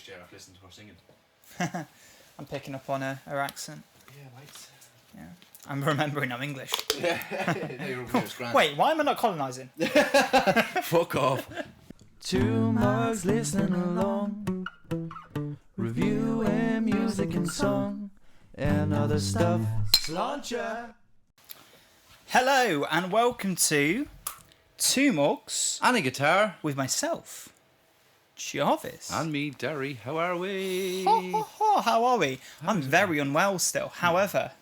English there. I've listened to her singing. I'm picking up on her accent. Yeah, mate. Yeah. I'm remembering I'm English. Yeah. No, you're grand. Wait, why am I not colonising? Fuck off. Two mugs listening along, reviewing music and song, and other stuff. Sláinte! Hello and welcome to Two Mugs And a guitar. with myself, Jarvis. And me, Derry. How are we? Ho, ho, ho, how are we? I'm very unwell still. However,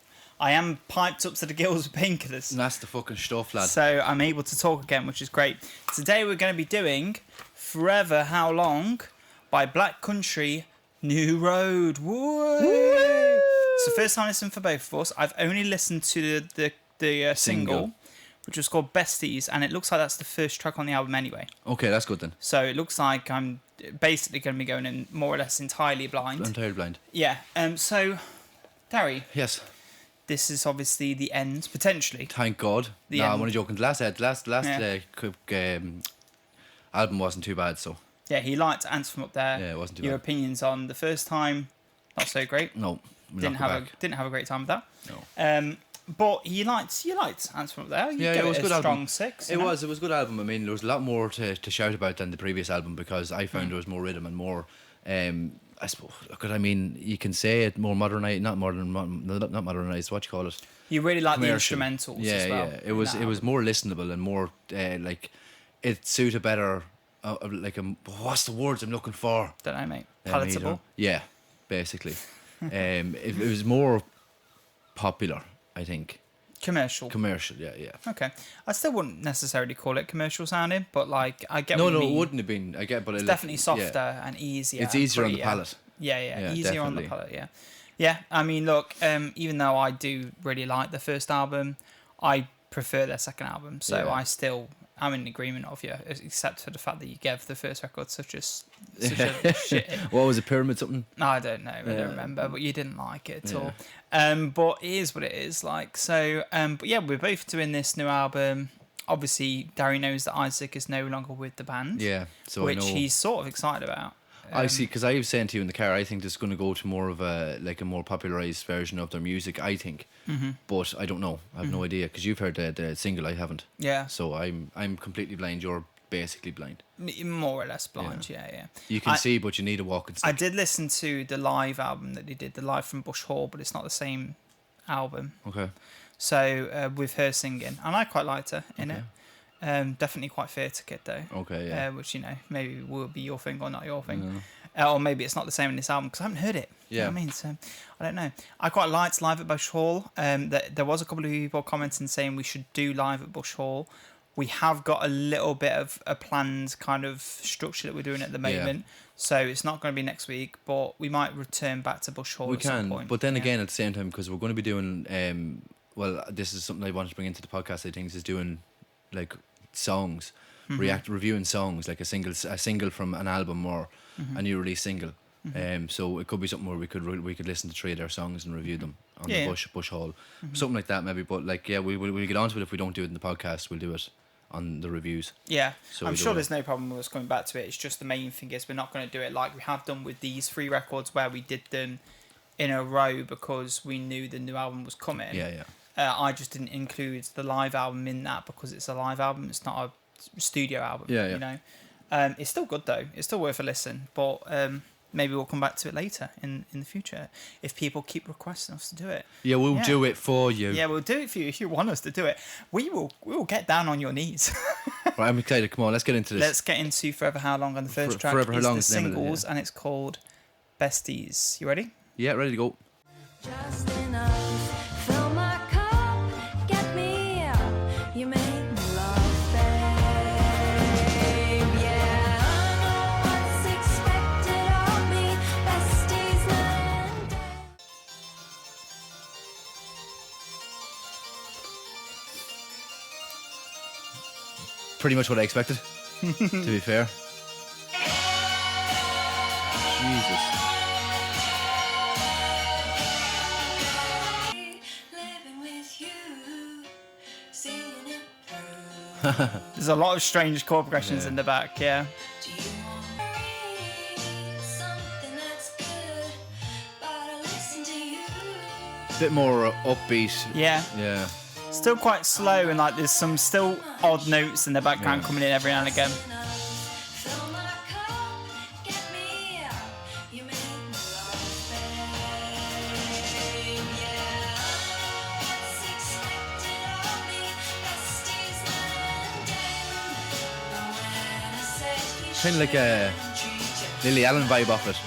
I am piped up to the gills with painkillers. That's the fucking stuff, lad. So I'm able to talk again, which is great. Today we're going to be doing Forever Howlong by Black Country New Road. Woo! It's the first time I listened for both of us. I've only listened to the single, which was called Besties, and it looks like that's the first track on the album anyway. Okay, that's good then. So it looks like I'm basically going to be going in more or less entirely blind. Entirely blind. Yeah. So, Darry, Yes. this is obviously the end, potentially. Thank God. The I'm end. only joking. The last album wasn't too bad, so Yeah, he liked Ants from Up There. yeah, it wasn't too Your bad. opinions on the first time, not so great. No, we'll Didn't knock have it back. didn't have a great time with that. No. But you liked Ants from Up There. You Yeah, gave it was a a good strong album. 6. It was a good album. I mean, there was a lot more to shout about than the previous album because I found there was more rhythm and more. I suppose. I mean, you can say it more modernized, not modernized. What you call it? You really like the Commercial. instrumentals Yeah, as well. yeah. It was more listenable and more like it suited better. What's the words I'm looking for? Don't know, mate. Yeah, Palatable. Yeah, basically. It was more popular, I think. Commercial. Commercial, yeah. Okay. I still wouldn't necessarily call it commercial sounding, but like I get No, what you mean. it wouldn't have been. I get, but It's it definitely yeah. softer and easier. It's and easier on the prettier. palate. Yeah, easier definitely. on the palate, yeah. Yeah, I mean, look, even though I do really like the first album, I prefer their second album, so Yeah. I'm in agreement of you, except for the fact that you gave the first record such a shit. What was it, Pyramid something? I don't know, I don't remember, but you didn't like it at all. But it is what it is, like, so, but yeah, we're both doing this new album. Obviously, Darry knows that Isaac is no longer with the band. Yeah, so which I know. he's sort of excited about. I see, because I was saying to you in the car, I think this is going to go to more of a more popularized version of their music. I think, but I don't know. I have no idea because you've heard the single. I haven't. Yeah. So I'm completely blind. You're basically blind. More or less blind, yeah. You can see, but you need a walking stick. I did listen to the live album that they did, the live from Bush Hall, but it's not the same album. Okay. So with her singing, and I quite liked her in it. Definitely quite fair to kid though. Okay, yeah. Which maybe will be your thing or not your thing, or maybe it's not the same in this album because I haven't heard it. Yeah. You know what I mean, so I don't know. I quite liked live at Bush Hall. There was a couple of people commenting saying we should do live at Bush Hall. We have got a little bit of a planned kind of structure that we're doing at the moment. So it's not going to be next week, but we might return back to Bush Hall We at some can, point. but then again, at the same time, because we're going to be doing. Well, this is something I wanted to bring into the podcast. I think is doing like songs, reviewing songs, like a single from an album or a new release single. So it could be something where we could listen to 3 of their songs and review them on the Bush Hall, something like that maybe. But like we'll get onto it if we don't do it in the podcast. We'll do it on the reviews. Yeah, So I'm we sure do there's no problem with us coming back to it. It's just the main thing is we're not going to do it like we have done with these 3 records where we did them in a row because we knew the new album was coming. Yeah. I just didn't include the live album in that because it's a live album. It's not a studio album. Yeah. You know, it's still good though. It's still worth a listen. But maybe we'll come back to it later in the future if people keep requesting us to do it. Yeah, we'll do it for you. Yeah, we'll do it for you if you want us to do it. We will get down on your knees. Right, I'm excited. Come on, let's get into this. Let's get into Forever Howlong on the first track. Forever It's Howlong the is the name of it, singles and it's called Besties. You ready? Yeah, ready to go. Just enough, fill my cup, get me up, you make me love, babe. Yeah, I know what's expected of me, besties land. Pretty much what I expected. To be fair. Jesus. Living with you, seeing it through. There's a lot of strange chord progressions in the back, yeah. Do you want to read something bit more upbeat. Yeah. Yeah. Still quite slow, and like there's some still odd notes in the background coming in every now and again. Fill my cup, get me up. You make me love, babe. Yeah, what's expected of me? Besties night and day. But when I said you Kind of like a Lily Allen vibe off it.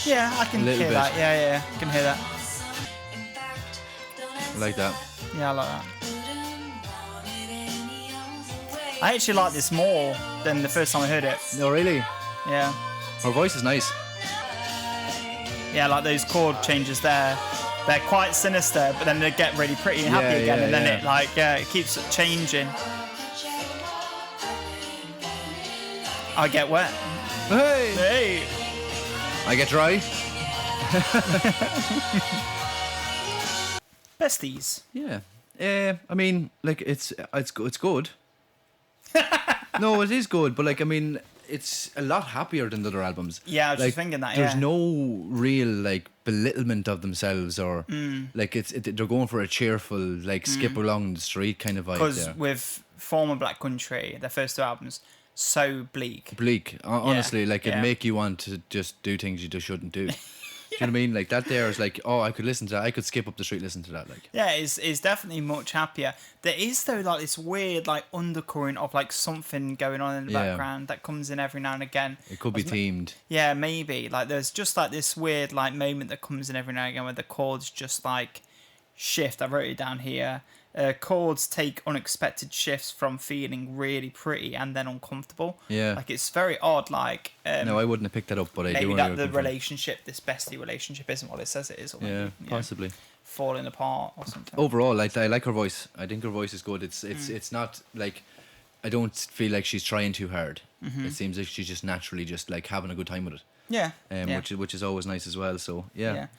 Yeah, I can A little hear bit. that. Yeah, I can hear that. I like that. Yeah, I like that. I actually like this more than the first time I heard it. No, really? Yeah. Her voice is nice. Yeah, like those chord changes there. They're quite sinister, but then they get really pretty and happy Yeah, again, yeah, and then yeah. it keeps changing. I get wet. Hey! Hey. I get dry. Besties. Yeah. I mean, like it's good. No, it is good, but like I mean, it's a lot happier than the other albums. Yeah, I was like, just thinking that. There's Yeah. no real like belittlement of themselves or like they're going for a cheerful like skip along the street kind of vibe. Because There. with former Black Country, their first two albums, so bleak. Bleak, honestly, like yeah. it make you want to just do things you just shouldn't do. Do you know what I mean? Like that there is like, oh, I could listen to that. I could skip up the street, listen to that. Like, Yeah, it's definitely much happier. There is though like this weird like undercurrent of like something going on in the Yeah. background that comes in every now and again. it could be themed. Yeah, maybe. Like there's just like this weird like moment that comes in every now and again where the chords just like shift. I wrote it down here. Chords take unexpected shifts from feeling really pretty and then uncomfortable. Yeah. Like it's very odd. Like No, I wouldn't have picked that up, but I do maybe know that where the you're coming from. relationship, this bestie relationship, isn't what it says it is. Or Yeah, maybe, possibly. falling apart or something. Overall, I like her voice. I think her voice is good. Mm. It's not like I don't feel like she's trying too hard. Mm-hmm. It seems like she's just naturally just like having a good time with it. Yeah. Yeah. Which is always nice as well. So Yeah.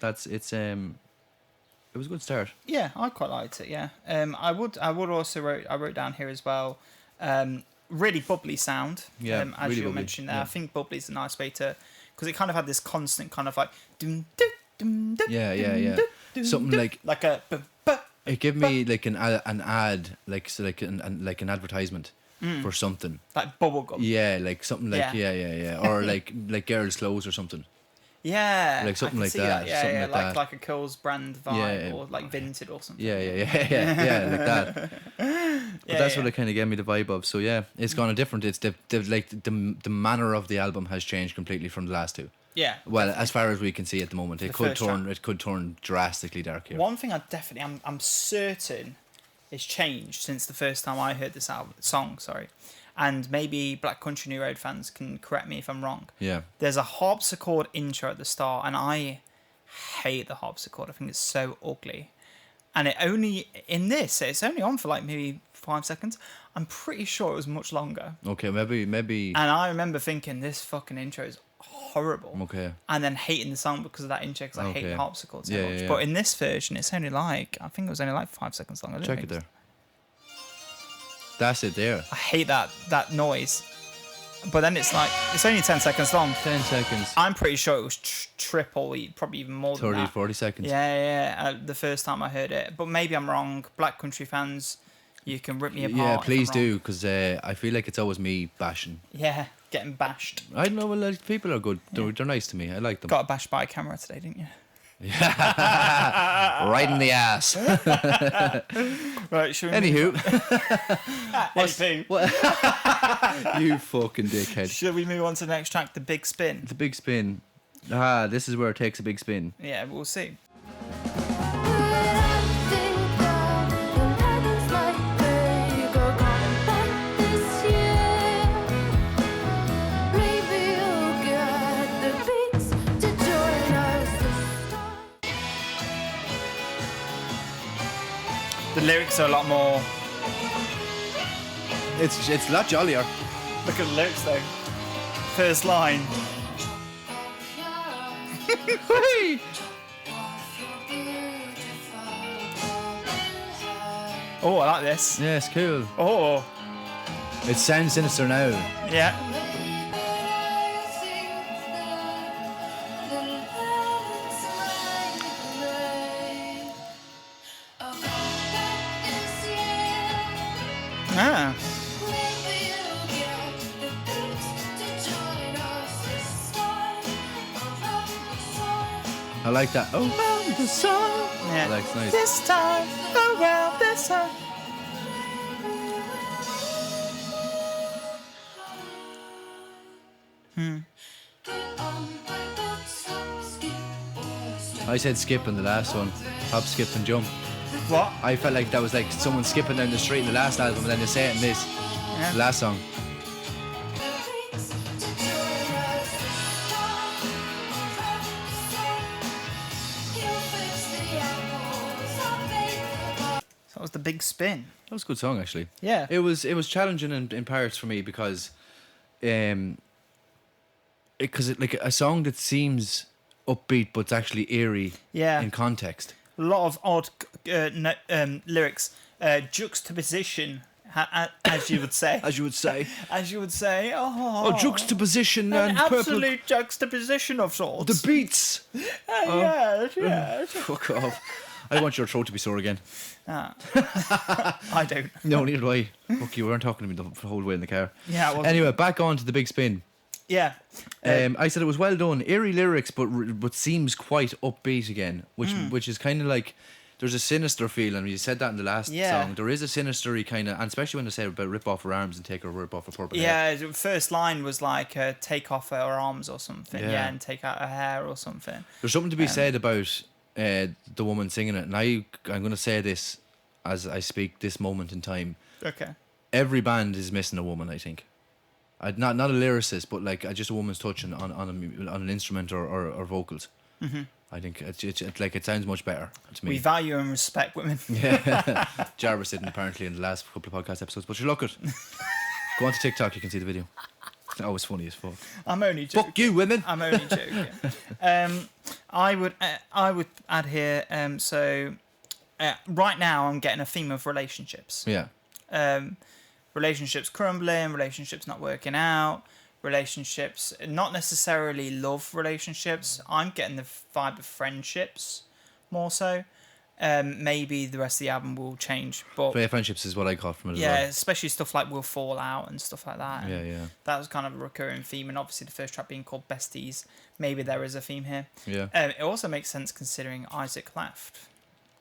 it was a good start. Yeah, I quite liked it. Yeah, I would also wrote down here as well. Really bubbly sound. Yeah, as really you were bubbly, mentioning there, yeah. I think bubbly is a nice way to, because it kind of had this constant kind of like dum, dum, dum, dum, Yeah, yeah, dum, yeah. dum, dum, Something dum, like a bum, bum. it gave me like an ad like so like an advertisement for something. Like bubblegum. Yeah, like something like yeah. Or like girls' clothes or something. Yeah, Like something I can like see that, Yeah, something yeah, like like that. like a Coles brand vibe Yeah. or like Vinted or something. Yeah, like that. But that's what it kind of gave me the vibe of. So yeah, it's gone a different. It's the manner of the album has changed completely from the last two. Yeah. Well, as far as we can see at the moment, The first track. it could turn drastically dark here. One thing I'm certain is changed since the first time I heard this song. Sorry, and maybe Black Country New Road fans can correct me if I'm wrong. Yeah. There's a harpsichord intro at the start, and I hate the harpsichord. I think it's so ugly. And it's only on for like maybe 5 seconds. I'm pretty sure it was much longer. Okay, maybe. And I remember thinking this fucking intro is horrible. Okay. And then hating the song because of that intro because I hate Okay. harpsichord so Yeah, much. yeah, yeah. But in this version, it's only like, I think it was only like 5 seconds long. I don't Check think it there. That's it there. I hate that noise. But then it's like, it's only 10 seconds long. 10 seconds. I'm pretty sure it was triple, probably even more than 30, that. 40 seconds. Yeah. The first time I heard it. But maybe I'm wrong. Black Country fans, you can rip me apart. Yeah, if I'm please wrong. do, because I feel like it's always me bashing. Yeah, getting bashed. I don't know, well, like, people are good. They're nice to me. I like them. Got bashed by a camera today, didn't you? Right in the ass. Right, should we Anywho. Anywho, You fucking dickhead. should we move on to the next track, The Big Spin? The big spin. This is where it takes a big spin. Yeah, we'll see. The lyrics are a lot more. It's a lot jollier. Look at the lyrics though. First line. Oh, I like this. Yeah, it's cool. Oh, It sounds sinister now. yeah. I like that. Oh, around the sun. Yeah. That's nice. This time around this time. I said skip in the last one. Hop, skip, and jump. What? I felt like that was like someone skipping down the street in the last album, and then they say it in this the last song. That was the big spin. That was a good song, actually. Yeah. It was challenging in parts for me because, like a song that seems upbeat but it's actually eerie. Yeah. In context. A lot of odd lyrics. Juxtaposition, as you would say. As you would say. As you would say. Oh, juxtaposition An and purple. absolute juxtaposition of sorts. The beats. Yes. Fuck off. I want your throat to be sore again. I don't. No, neither do I. Fuck, you weren't talking to me the whole way in the car. Yeah, I wasn't. Anyway, back on to the big spin. Yeah. I said it was well done, eerie lyrics, but seems quite upbeat again, which is kind of like there's a sinister feeling. You said that in the last song. There is a sinister kind of, and especially when they say about rip off her arms and take her rip off her purple hair. Yeah, the first line was like take off her arms or something. Yeah, and take out her hair or something. There's something to be said about the woman singing it, and I'm going to say this as I speak this moment in time. Okay. Every band is missing a woman, I think. Not a lyricist, but like just a woman's touch on an instrument or vocals. Mm-hmm. I think it's like it sounds much better to me. We value and respect women. Yeah. Jarvis didn't apparently in the last couple of podcast episodes, but you look at. Go on to TikTok, you can see the video. It's always funny as fuck. I'm only joking. Fuck you, women. I'm only joking. I would add here. Right now I'm getting a theme of relationships. Yeah. Relationships crumbling, relationships not working out, relationships not necessarily love relationships. I'm getting the vibe of friendships more so. Maybe the rest of the album will change, but Yeah, friendships is what I caught from it as yeah, well. especially stuff like Will Fall Out and stuff like that. And Yeah. that was kind of a recurring theme, and obviously the first track being called Besties, maybe there is a theme here. Yeah. It also makes sense considering Isaac left.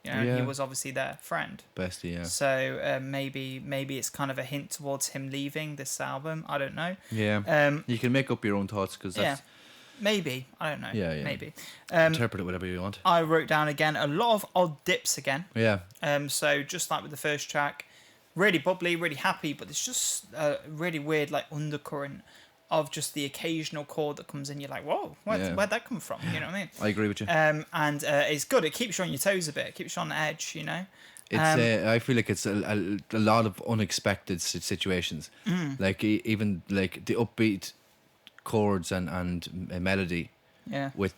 You know, Yeah. he was obviously their friend. Bestie, yeah. So maybe it's kind of a hint towards him leaving this album. I don't know. Yeah. You can make up your own thoughts because Yeah, that's maybe. I don't know. Yeah. Maybe. interpret it whatever you want. I wrote down again a lot of odd dips again. Yeah. So just like with the first track, really bubbly, really happy, but it's just a really weird like undercurrent of just the occasional chord that comes in. You're like, whoa, where'd that come from? You know what I mean? I agree with you. And it's good. It keeps you on your toes a bit. It keeps you on the edge, you know? It's I feel like it's a lot of unexpected situations. Like even like the upbeat chords and melody Yeah. with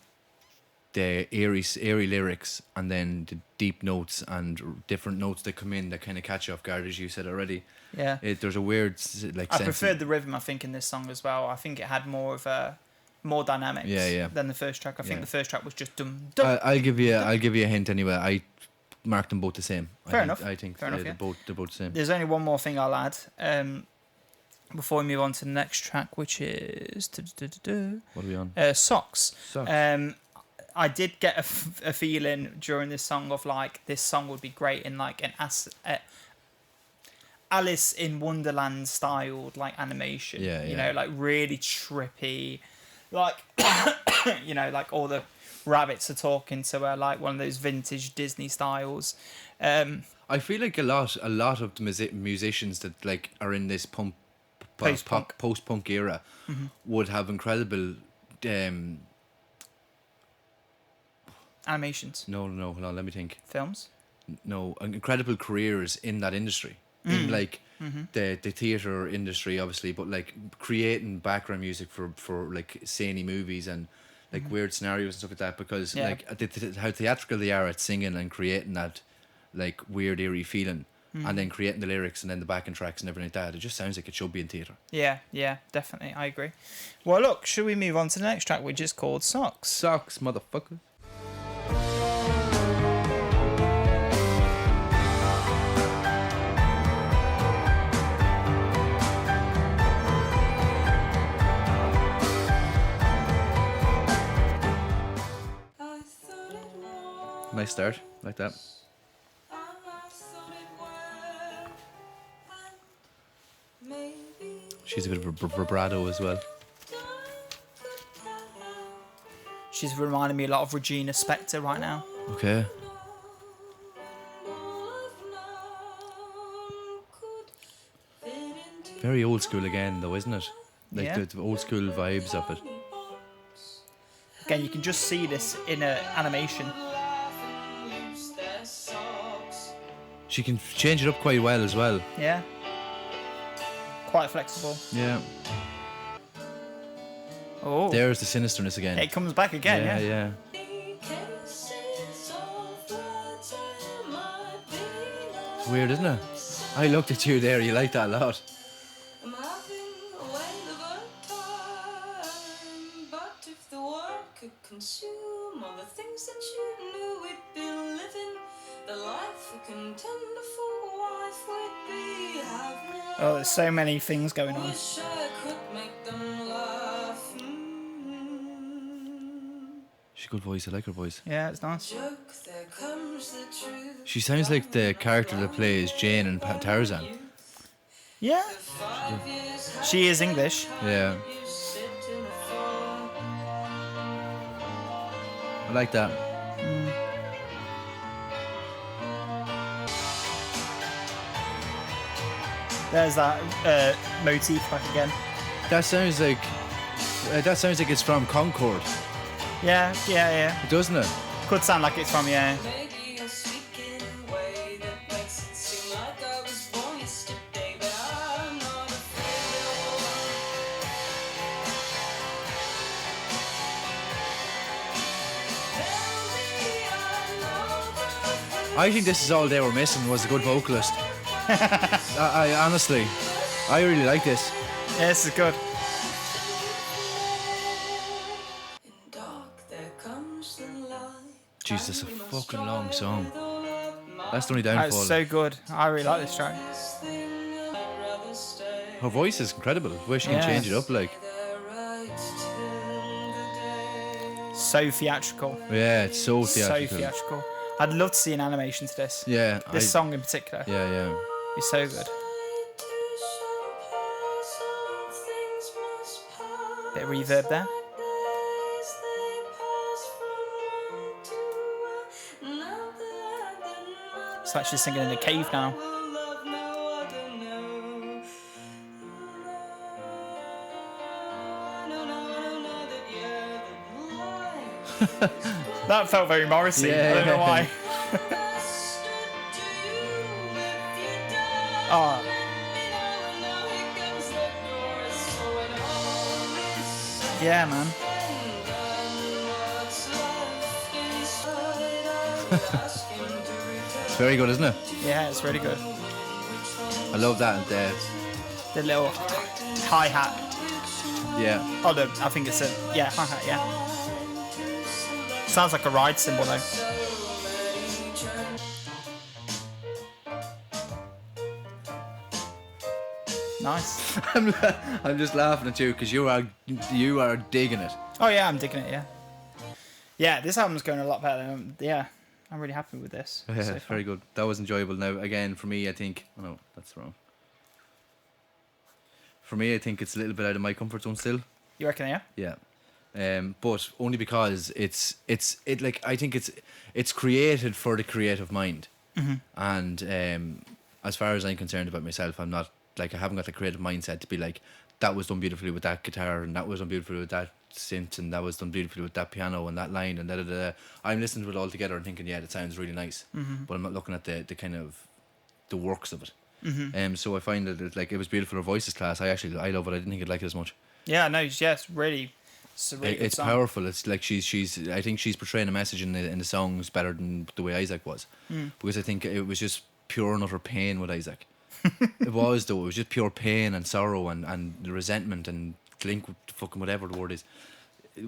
the eerie lyrics, and then the deep notes and different notes that come in that kind of catch you off guard, as you said already. Yeah. There's a weird like. I sense preferred the rhythm, I think, in this song as well. I think it had more of a more dynamics than the first track. I think the first track was just dum dum. I'll give you a hint anyway. I marked them both the same. Fair enough. I think Fair enough, they're both the same. There's only one more thing I'll add before we move on to the next track, which is What are we on? Socks. Socks. I did get a feeling during this song of like this song would be great in like an Alice in Wonderland styled like animation. Yeah, You yeah. know, like really trippy, like you know, like all the rabbits are talking to her, like one of those vintage Disney styles. I feel like a lot of the musicians that like are in this post-punk era would have incredible Animations, no, hold on, let me think. films. No, incredible careers in that industry. In like the theatre industry, obviously, but like creating background music for like zany movies and like weird scenarios and stuff like that, because like how theatrical they are at singing and creating that like weird eerie feeling, and then creating the lyrics and then the backing tracks and everything like that. It just sounds like it should be in theatre. Yeah, definitely. I agree. Well, look, should we move on to the next track, which is called Socks? Socks, motherfucker. I thought Nice start, like that. She's a bit of a vibrato as well. She's reminding me a lot of Regina Spektor right now. Okay. Very old school again, though, isn't it? Like Yeah. the old school vibes of it. Again, you can just see this in a animation. She can change it up quite well as well. Yeah. Quite flexible. Yeah. Oh. There's the sinisterness again. It comes back again, yeah. yeah. It's weird, isn't it? I looked at you there. You like that a lot. I'm having a whale of a time, but if the world could consume all the things that you knew we'd be living, the life a contender-for wife would be having. Oh, there's so many things going on. Wish I could make them laugh. She's a good voice. I like her voice. Yeah, it's nice. Joke, there comes the truth. She sounds like the character that plays Jane in Tarzan. Yeah. 5 years She is English. Yeah. you sit in a fall. I like that. There's that motif back again. That sounds like it's from Concord, Yeah, yeah, yeah. doesn't it? Could sound like it's from, yeah. Maybe I speak in a way that makes it seem like I was born yesterday, but I'm not afraid I think this is all they were missing was a good vocalist. I honestly, I really like this. Yeah, this is good. In dark there comes the light. Jesus, a fucking long song. That's the only That's downfall. so good. I really like this track. This thing I'd rather stay Her voice is incredible. Where she can Yeah. change it up, like. there right till the day. So theatrical. Yeah, it's so theatrical. So theatrical. I'd love to see an animation to this. Yeah. This song in particular. Yeah, yeah. Be so good. Bit of reverb there. It's like she's singing in a cave now. That felt very Morrissey. Yeah. I don't know why. Oh, yeah, man. It's very good, isn't it? Yeah, it's really good. I love that. And, The little hi-hat. yeah. Oh, I think it's a, yeah, hi-hat, yeah. Sounds like a ride cymbal, though. Nice. I'm just laughing at you because you are digging it. Oh, yeah, I'm digging it, yeah. Yeah, this album's going a lot better. Yeah, I'm really happy with this. Yeah, so it's far. very good. That was enjoyable. Now, again, for me, I think. Oh, no, that's wrong. For me, I think it's a little bit out of my comfort zone still. You reckon, yeah? Yeah. But only because it's like I think it's created for the creative mind. And as far as I'm concerned about myself, I'm not like I haven't got the creative mindset to be like that was done beautifully with that guitar and that was done beautifully with that synth and that was done beautifully with that piano and that line and da da da. I'm listening to it all together and thinking, yeah, that sounds really nice. But I'm not looking at the kind of the works of it. So I find that it was beautiful. Her voice is class. I love it. I didn't think I'd like it as much. Yeah, no, yes, really. It's a really good It's song. powerful. It's like she's. I think she's portraying a message in the songs better than the way Isaac was, because I think it was just pure and utter pain with Isaac. It was though. It was just pure pain and sorrow and the resentment and fucking whatever the word is.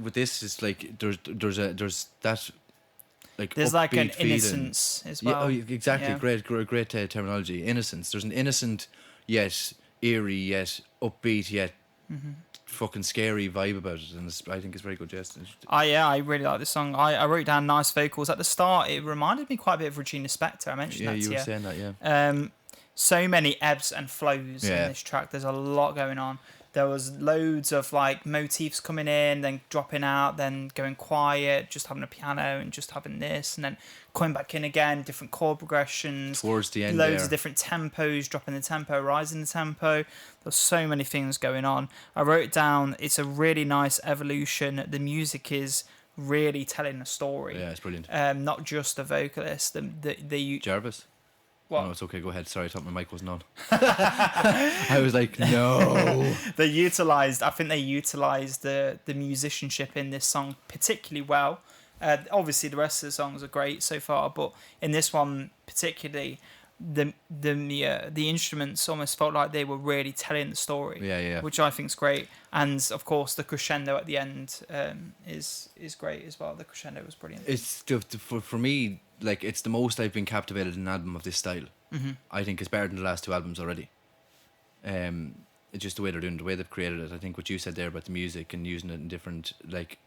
With this, it's like there's that like There's like an upbeat feeling. innocence as Yeah, well. oh, exactly. Yeah. Great terminology. Innocence. There's an innocent yet eerie yet upbeat yet fucking scary vibe about it, and I think it's very good. Yes. I really like this song. I wrote down nice vocals at the start. It reminded me quite a bit of Regina Spektor. I mentioned Yeah, that you to were you. saying that. Yeah. So many ebbs and flows in Yeah. this track. There's a lot going on. There was loads of like motifs coming in, then dropping out, then going quiet, just having a piano and just having this, and then coming back in again, different chord progressions. Towards the end, loads there. of different tempos, dropping the tempo, rising the tempo. There's so many things going on. I wrote down, it's a really nice evolution. The music is really telling a story. Yeah, it's brilliant. Not just the vocalist. The Jarvis. what? Oh, no, it's okay. Go ahead. Sorry, I thought my mic wasn't on. I was like, no. I think they utilised the musicianship in this song particularly well. Obviously, the rest of the songs are great so far, but in this one particularly, the instruments almost felt like they were really telling the story. Yeah. Which I think is great, and of course the crescendo at the end is great as well. The crescendo was brilliant. It's for me, like, it's the most I've been captivated in an album of this style. Mm-hmm. I think it's better than the last two albums already. It's just the way they're doing, the way they've created it. I think what you said there about the music and using it in different, like,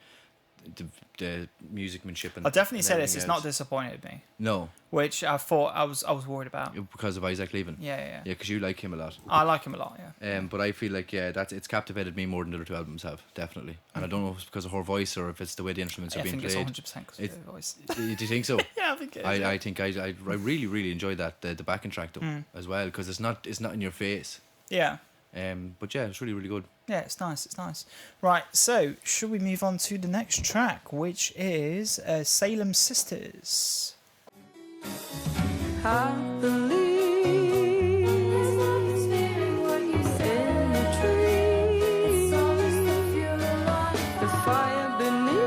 the musicmanship. And I'll definitely and say this: everything it's else. not disappointed me, No, which I thought I was worried about. because of Isaac leaving. Yeah. Yeah, because you like him a lot. I like him a lot. Yeah. But I feel like it's captivated me more than the other two albums have, definitely. And I don't know if it's because of her voice or if it's the way the instruments I are being think played. it's 100% because of her voice. Do you think so? Yeah, I think it is. I think I really really enjoyed that the backing track though as well, because it's not in your face. Yeah. But yeah, it's really really good. Yeah, it's nice. It's nice. Right, so should we move on to the next track, which is Salem Sisters? I believe in the trees, the fire beneath.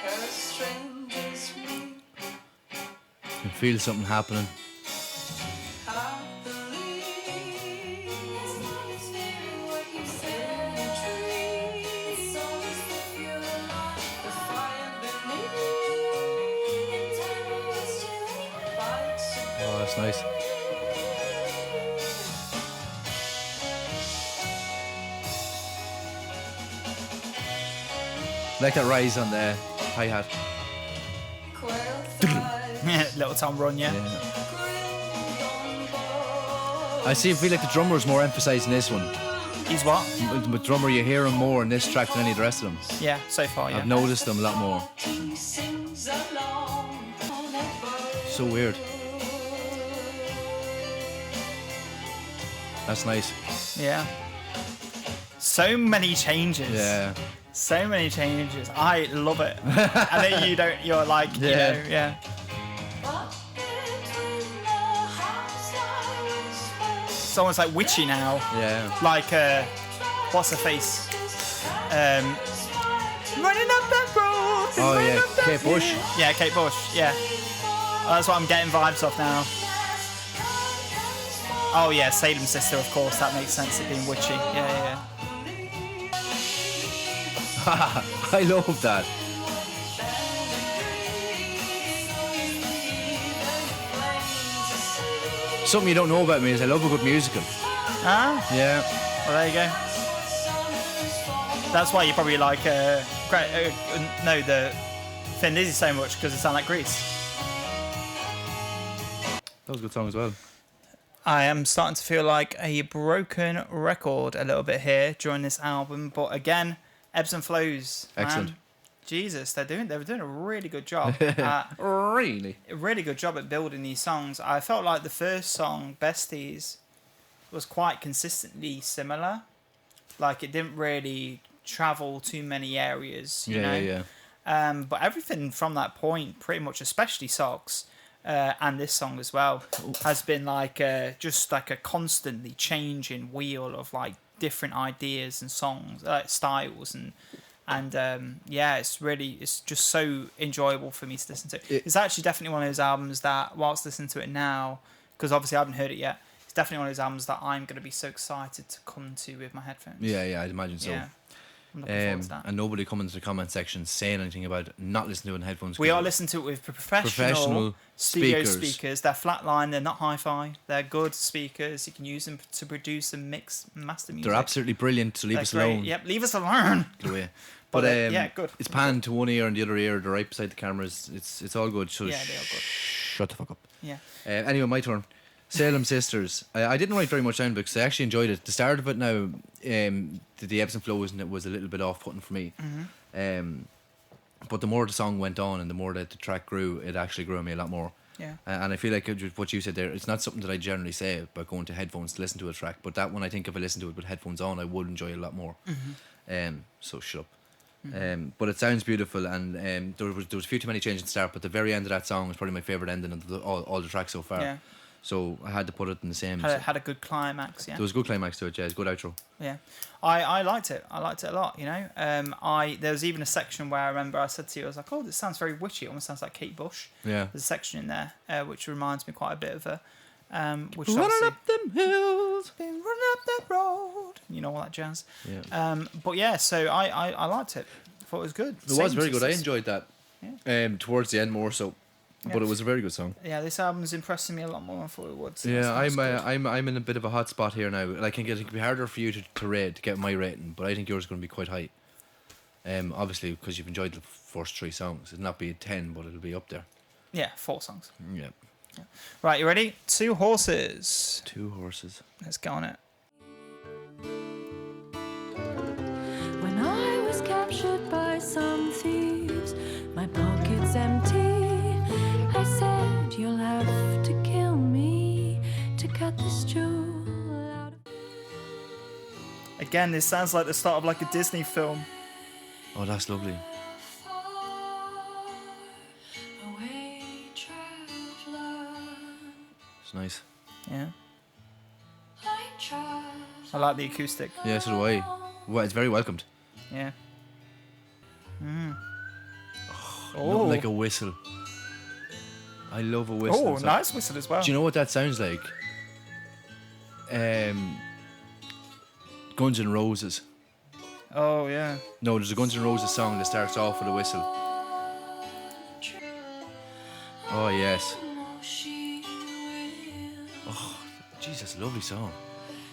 Her strangers meet. You can feel something happening. I believe in the trees, the fire beneath. Oh, that's nice. Like that rise on the hi-hat. Little Tom Run, yeah. I feel like the drummer is more emphasised in this one. He's what? With drummer, you hear him more in this track than any of the rest of them. Yeah, so far, yeah. I've noticed them a lot more. So weird. That's nice. Yeah. So many changes. Yeah. So many changes. I love it. And then you're like, you Yeah. know, yeah. It's almost like witchy now. Yeah. Like, what's her face? Running up that road. Oh running yeah, up that Kate Bush. hill. Yeah, Kate Bush, yeah. Oh, that's what I'm getting vibes off now. Oh yeah, Salem Sister, of course. That makes sense, it being witchy. Yeah. I love that. Something you don't know about me is I love a good musical. Ah, Yeah. well, there you go. That's why you probably like the Thin Lizzy so much, because it sounds like Grease. That was a good song as well. I am starting to feel like a broken record a little bit here during this album, but again, ebbs and flows. Man. Excellent. Jesus, they were doing a really good job. Really? A really good job at building these songs. I felt like the first song, Besties, was quite consistently similar. Like it didn't really travel too many areas, you know. Yeah. But everything from that point, pretty much, especially Socks, and this song as well, has been like just like a constantly changing wheel of like different ideas and songs, styles and yeah, it's just so enjoyable for me to listen to. It's actually definitely one of those albums that, whilst listening to it now, because obviously I haven't heard it yet, it's definitely one of those albums that I'm going to be so excited to come to with my headphones. Yeah, I'd imagine so. Yeah. I'm looking forward to that. And nobody come into the comment section saying anything about not listening to it in headphones. We are listening to it with professional studio speakers. They're flatline, they're not hi-fi. They're good speakers. You can use them to produce and mix and master music. They're absolutely brilliant, so leave us alone. Yep, leave us alone. Get away. But yeah, good. It's panned to one ear and the other ear. They're right beside the cameras. It's all good. So Yeah, they are good. shut the fuck up. Yeah. Anyway, my turn. Salem Sisters. I didn't write very much down because I actually enjoyed it. The start of it now, the ebbs and flows in it was a little bit off-putting for me. But the more the song went on and the more that the track grew, it actually grew on me a lot more. Yeah. And I feel like what you said there, it's not something that I generally say about going to headphones to listen to a track, but that one I think if I listened to it with headphones on, I would enjoy it a lot more. So shut up. But it sounds beautiful, and there was a few too many changes at the start, but the very end of that song was probably my favourite ending of all the tracks so far. Yeah. So I had to put it in the same. Had a good climax, yeah. There was a good climax to it, yeah. It's a good outro. Yeah, I liked it. I liked it a lot. You know, there was even a section where I remember I said to you, I was like, "Oh, this sounds very witchy. It almost sounds like Kate Bush." Yeah. There's a section in there which reminds me quite a bit of her. Which Running obviously- up them hills. been running up that road. You know all that jazz. Yeah. But yeah, so I liked it. I thought it was good. It was very good. I enjoyed that. Yeah. Towards the end more so. Yeah. But it was a very good song. Yeah, this album's impressing me a lot more than I thought it would. So Yeah, that's good. I'm in a bit of a hot spot here now. Like, it can be harder for you to rate, to get my rating, but I think yours is going to be quite high. Obviously, because you've enjoyed the first 3 songs. It'll not be a 10, but it'll be up there. Yeah, 4 songs. Yeah. Right, you ready? 2 horses. 2 horses. Let's go on it. When I was captured by some thieves, my pockets empty, I said, you'll have to kill me to cut this jewel out of... Again, this sounds like the start of like a Disney film. Oh, that's lovely. Away, traveler. It's nice. Yeah. I travel. I like the acoustic. Yeah, so do I. Well, it's very welcomed. Yeah. Nothing like a whistle. I love a whistle. Oh, It's nice whistle as well. Do you know what that sounds like? Guns N' Roses. Oh, yeah. No, there's a Guns N' Roses song that starts off with a whistle. Oh, yes. She will. Oh, Jesus, lovely song.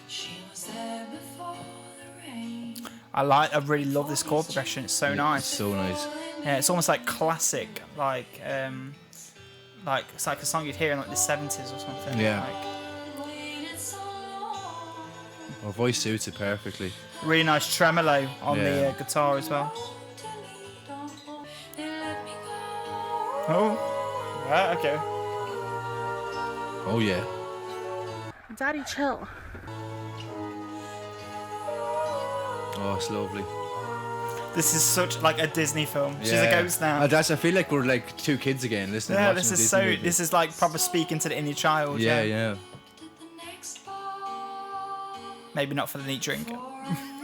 She was there before the rain. I really love this chord progression. It's so Yeah, nice. It's so nice. Yeah, it's almost like classic, like it's like a song you'd hear in like the 70s or something. Yeah. Like, Waited so long. Her voice suits it perfectly. really nice tremolo on the Yeah. guitar as well. They let me go. Oh, right, okay. Oh, yeah. Daddy, chill. Oh, it's lovely. This is such like a Disney film. She's a ghost now. I feel like we're like 2 kids again listening. Yeah, watching this a is Disney movie. this is like proper speaking to the inner child. Yeah, Yeah, yeah. The next bar Maybe not for the neat drink.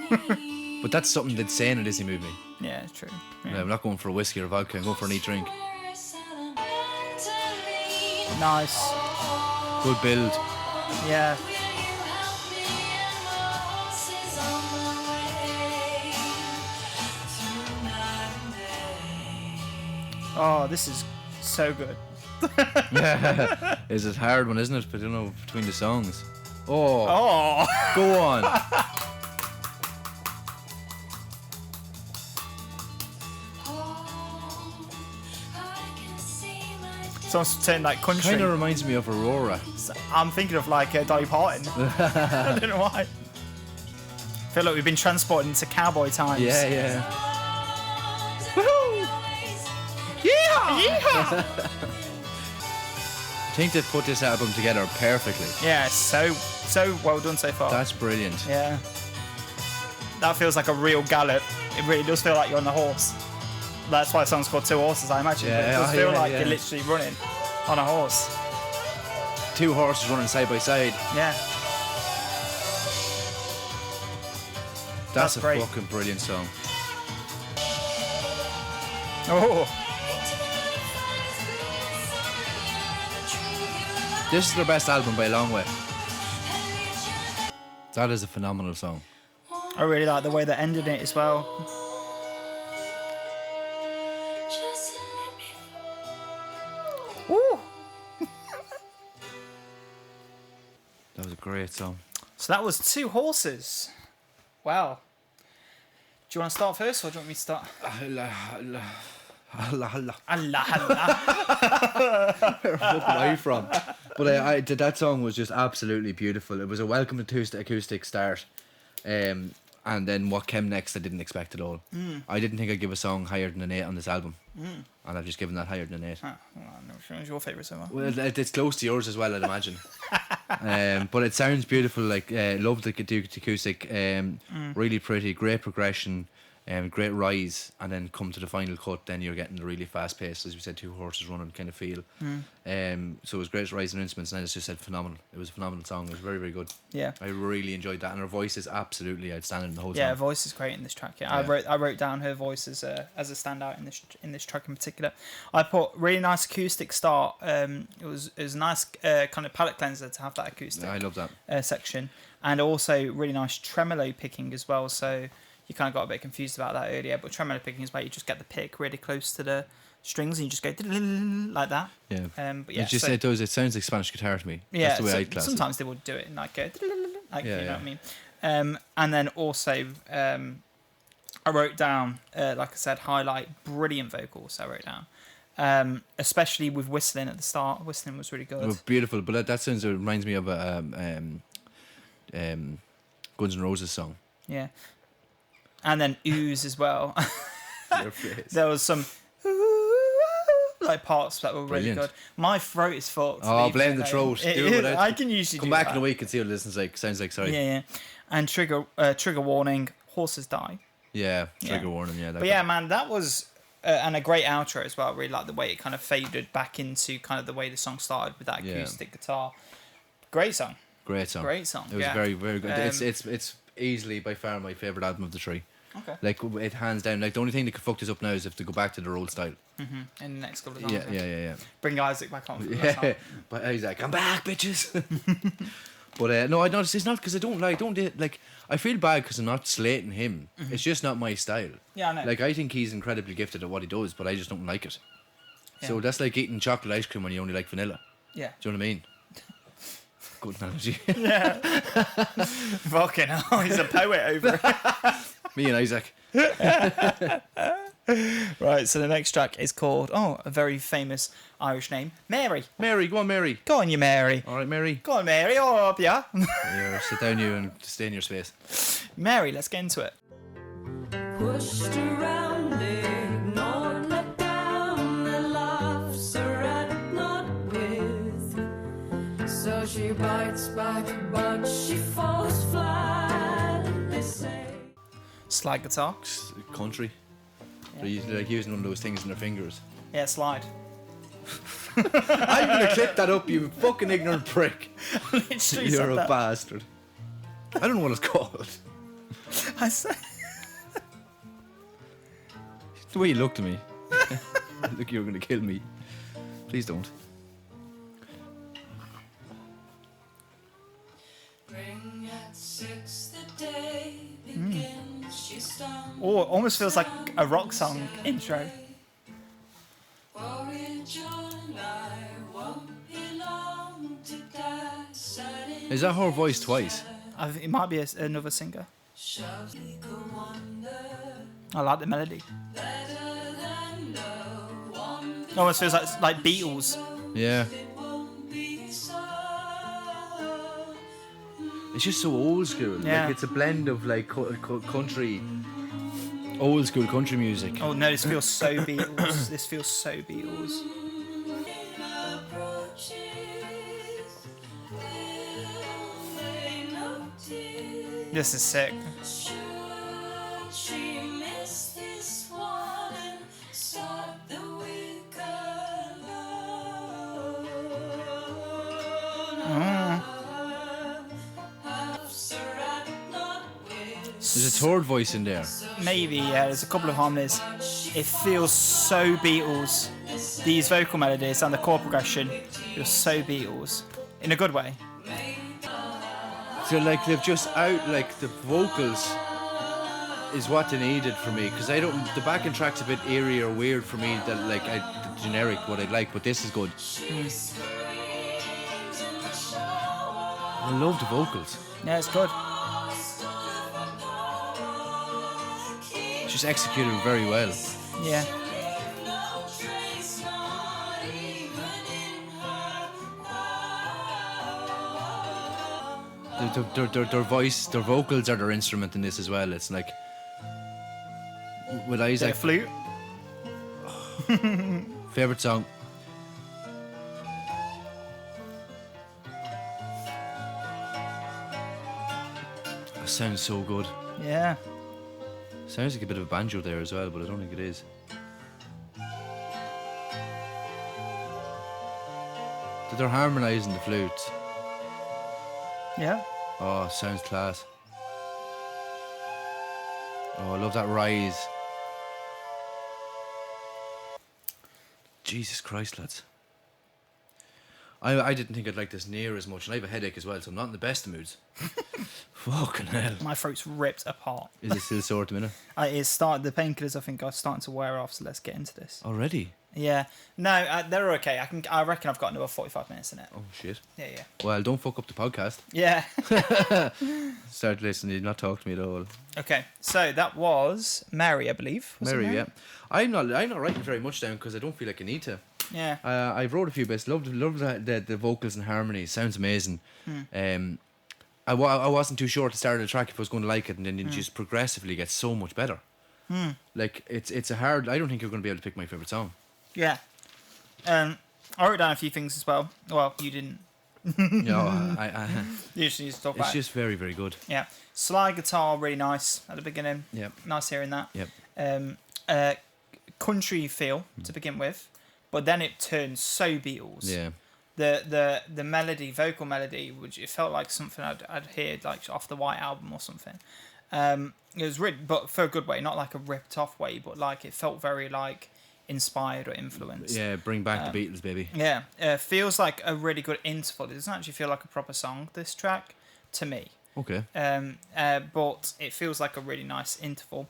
for me. But that's something they'd say in a Disney movie. Yeah, it's true. Yeah. Yeah. I'm not going for a whiskey or vodka. I'm going for a neat drink. Where I sat and mentally. Nice. Good build. Yeah. Will you help me and my horses on the way through night and day? Oh, this is so good. It's a hard one, isn't it? But I don't know, between the songs. Oh, Oh. go on. Oh, I can see my Someone's turned like country. Kind of reminds me of Aurora. I'm thinking of like Dolly Parton. I don't know why. I feel like we've been transported into cowboy times. Yeah, yeah. Yeehaw! I think they've put this album together perfectly. Yeah, so well done so far. That's brilliant. Yeah. That feels like a real gallop. It really does feel like you're on the horse. That's why the song's called Two Horses, I imagine. But it does feel like you're literally running on a horse. 2 horses running side by side. Yeah. That's That's a great. fucking brilliant song. Oh. This is their best album by a long way. That is a phenomenal song. I really like the way they ended it as well. Just let me Ooh. That was a great song. So that was Two Horses. Wow. Do you want to start first, or do you want me to start? Allah. Allah, Allah. Where the fuck am I from? But that song was just absolutely beautiful. It was a welcome acoustic start. And then what came next, I didn't expect at all. I didn't think I'd give a song higher than an 8 on this album. And I've just given that higher than an 8. Well, which one's your favourite so far? Well, it's close to yours as well, I'd imagine. But it sounds beautiful. Like, love the acoustic. Really pretty, great progression. Great rise, and then come to the final cut, then you're getting the really fast pace, as we said, two horses running kind of feel. So it was great rise in instruments, and I just said phenomenal. It was a phenomenal song. It was very, very good. Yeah, I really enjoyed that, and her voice is absolutely outstanding in the whole yeah, song. her voice is great in this track. Yeah, I wrote down her voice as a standout in this track in particular. I put really nice acoustic start. It was a nice kind of palette cleanser to have that acoustic. I love that section, and also really nice tremolo picking as well. So you kind of got a bit confused about that earlier, but tremolo picking is where you just get the pick really close to the strings and you just go like that. Yeah. But yeah, it just it sounds like Spanish guitar to me. Yeah, that's the way I'd class sometimes they would do it in like a like yeah, you know what I mean. And then also I wrote down like I said, highlight brilliant vocals. I wrote down. Especially with whistling at the start. Whistling was really good. Oh, beautiful, but that sounds reminds me of a Guns N' Roses song. Yeah. And then ooze as well. Your face. There was some like parts that were really Brilliant. good. My throat is fucked. Oh, blame the throat. I can usually come do back that. in a week and see what it listens like. Sounds like, sorry. Yeah. And trigger warning: horses die. Yeah, trigger warning. Yeah, But yeah, man, that was and a great outro as well. I really like the way it kind of faded back into kind of the way the song started with that acoustic guitar. Great song. Great song. Great song. It was very, very good. It's easily by far my favourite album of the three. Okay. Like, it hands down. Like, the only thing that could fuck this up now is if they go back to their old style. In the next couple of songs. Yeah. Bring Isaac back on. Yeah, but he's like, I'm back, bitches. But no, I noticed it's not because I don't I feel bad because I'm not slating him. It's just not my style. Yeah, I know. Like, I think he's incredibly gifted at what he does, but I just don't like it. Yeah. So that's like eating chocolate ice cream when you only like vanilla. Yeah. Do you know what I mean? Good analogy. Yeah. Fucking hell, he's a poet over it. Me and Isaac. Right, so the next track is called, a very famous Irish name, Mary. Mary, go on, Mary. Go on, you Mary. All right, Mary. Go on, Mary, all up, yeah. Yeah, sit down, you, and stay in your space. Mary, let's get into it. pushed around, ignored, let down, the laughs are at not with. So she bites back, but she falls flat, they say. Slide guitar. Country. They're like using one of those things in their fingers. Yeah, slide. I'm gonna clip that up, you fucking ignorant prick. Literally You're said a that. bastard. I don't know what it's called. I said... The way you looked at me. Look, you were gonna kill me. Please don't. Ring at 6, the day begins. She stumbles. Oh, it almost feels like a rock song intro. Is that her voice twice? It might be another singer. I like the melody. It almost feels like Beatles. Yeah. It's just so old school. Yeah. Like, it's a blend of like country, old school country music. Oh no, this feels so Beatles. This feels so Beatles. This is sick. There's a third voice in there. Maybe, yeah, there's a couple of harmonies. It feels so Beatles. These vocal melodies and the chord progression feel so Beatles. In a good way. So like they've just out like the vocals is what they needed for me, because I don't. The backing track's a bit eerie or weird for me. That like the generic what I'd like, but this is good. I love the vocals. Yeah, it's good. Just executed very well. Yeah. Their voice, their vocals are their instrument in this as well. It's like with Bit Isaac. of flute. Favorite song. That sounds so good. Yeah. Sounds like a bit of a banjo there as well, but I don't think it is. They're harmonising the flutes. Yeah. Oh, sounds class. Oh, I love that rise. Jesus Christ, lads. I didn't think I'd like this near as much, and I have a headache as well, so I'm not in the best of moods. Fucking hell. My throat's ripped apart. Is it still sore at the minute? It started. The painkillers, I think, are starting to wear off. So let's get into this. Already? Yeah. No, they're okay. I reckon I've got another 45 minutes in it. Oh, shit. Yeah. Well, don't fuck up the podcast. Yeah. Start listening, you not talk to me at all. Okay. So that was Mary, I believe. Was it Mary, yeah. I'm not writing very much down because I don't feel like I need to. Yeah. I wrote a few bits. Love the vocals and harmonies. Sounds amazing. I wasn't too sure at the start of the track if I was going to like it, and then it just progressively gets so much better. Like it's a hard. I don't think you're going to be able to pick my favorite song. Yeah. I wrote down a few things as well. Well, you didn't. No, You just need to talk it's about it. just very, very good. Yeah. Slide guitar, really nice at the beginning. Yep. Nice hearing that. Yep. Country feel to begin with, but then it turns so Beatles. Yeah. The melody, vocal melody, which it felt like something I'd heard like off the White Album or something. It was really, but for a good way, not like a ripped off way, but like it felt very like inspired or influenced. Yeah, bring back the Beatles, baby. Yeah, feels like a really good interval. It doesn't actually feel like a proper song, this track, to me. Okay. But it feels like a really nice interval.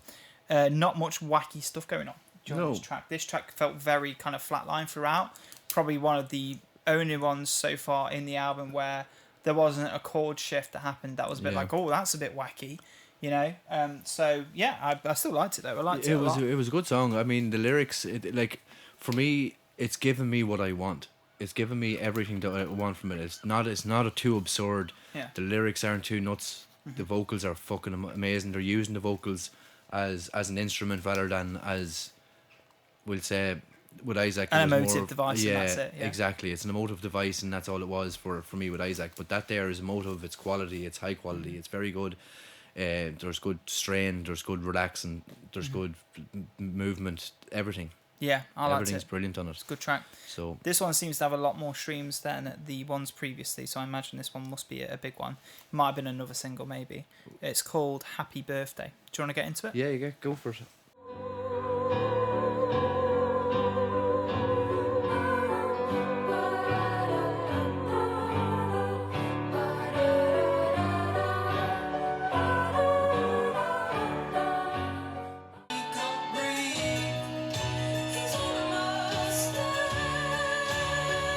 Not much wacky stuff going on during No. this track. This track felt very kind of flatline throughout. Probably one of the only ones so far in the album where there wasn't a chord shift that happened that was a bit like, oh, that's a bit wacky, you know. So yeah, I still liked it though. I liked it a lot. It was a good song. I mean, the lyrics, like for me, it's given me what I want. It's given me everything that I want from it. It's not too absurd. Yeah. The lyrics aren't too nuts. The vocals are fucking amazing. They're using the vocals as an instrument rather than as, we'll say, with Isaac. An it was emotive more, device, and that's it, yeah. Exactly. It's an emotive device, and that's all it was for me with Isaac. But that there is emotive. It's quality. It's high quality. It's very good. There's good strain. There's good relaxing. There's good movement. Everything. Yeah, I liked Everything's it. brilliant on it. It's a good track. So This one seems to have a lot more streams than the ones previously, so I imagine this one must be a big one. Might have been another single, maybe. It's called Happy Birthday. Do you want to get into it? yeah, you go for it.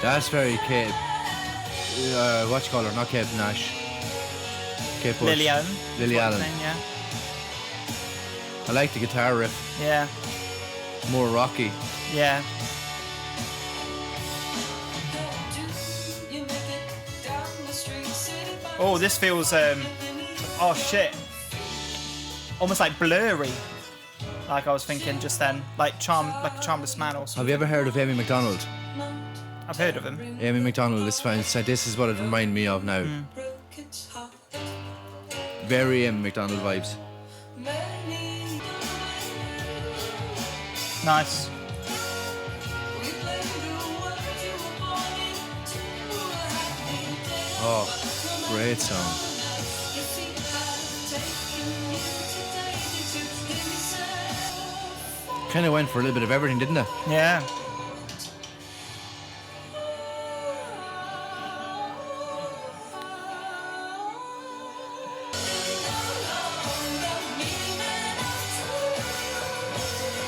That's very Kate. What you call her? Not Kate Nash. Kate Bush. Lily Allen. Lily What's her Allen. name, yeah. I like the guitar riff. Yeah. More rocky. Yeah. Oh, this feels oh shit. Almost like blurry. Like I was thinking just then. Like a Charmless Man or Have something. you ever heard of Amy McDonald? I've heard of him. Amy McDonald. This is what it reminds me of now. Very Amy McDonald vibes. Nice. Oh, great song. Kind of went for a little bit of everything, didn't it? Yeah.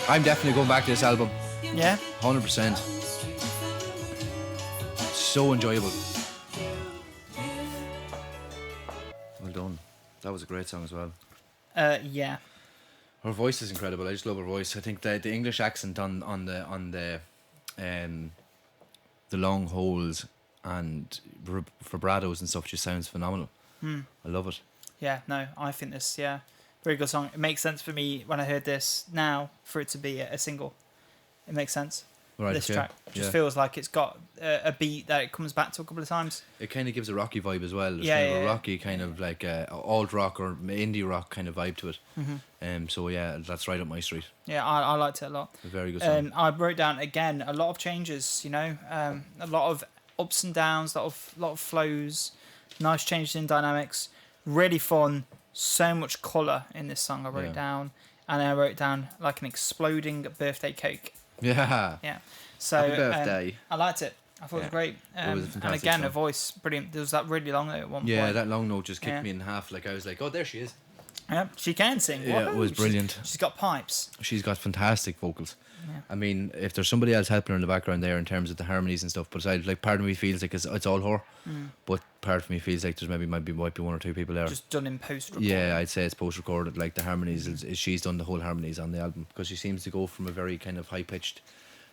I'm definitely going back to this album. Yeah. 100%. So enjoyable. Well done. That was a great song as well. Yeah. Her voice is incredible. I just love her voice. I think the English accent on the long holes and vibratos and stuff just sounds phenomenal. I love it. Yeah, no, I think this, very good song. It makes sense for me when I heard this now for it to be a single. It makes sense. Right, This okay. track just Yeah. feels like it's got a beat that it comes back to a couple of times. It kind of gives a rocky vibe as well. There's Yeah, kind of a yeah, rocky kind of like alt rock or indie rock kind of vibe to it. So yeah, that's right up my street. Yeah, I liked it a lot. A very good song. I wrote down again a lot of changes. You know, a lot of ups and downs, lot of flows, nice changes in dynamics. Really fun. So much colour in this song. I wrote Yeah. down, and I wrote down like an exploding birthday cake. Yeah. Yeah. So Happy birthday. I liked it. I thought it was Yeah. great. It was a And fantastic again, song. her voice brilliant. There was that really long note at one Yeah, point. that long note just kicked Yeah. me in half. Like I was like, oh, there she is. Yeah, she can sing. Yeah, it Woohoo! was brilliant. She's got pipes. She's got fantastic vocals. Yeah. I mean, if there's somebody else helping her in the background there in terms of the harmonies and stuff, but like part of me feels like it's all her, but part of me feels like there's might be one or two people there. Just done in post. Yeah, I'd say it's post recorded. Like the harmonies, is she's done the whole harmonies on the album because she seems to go from a very kind of high pitched.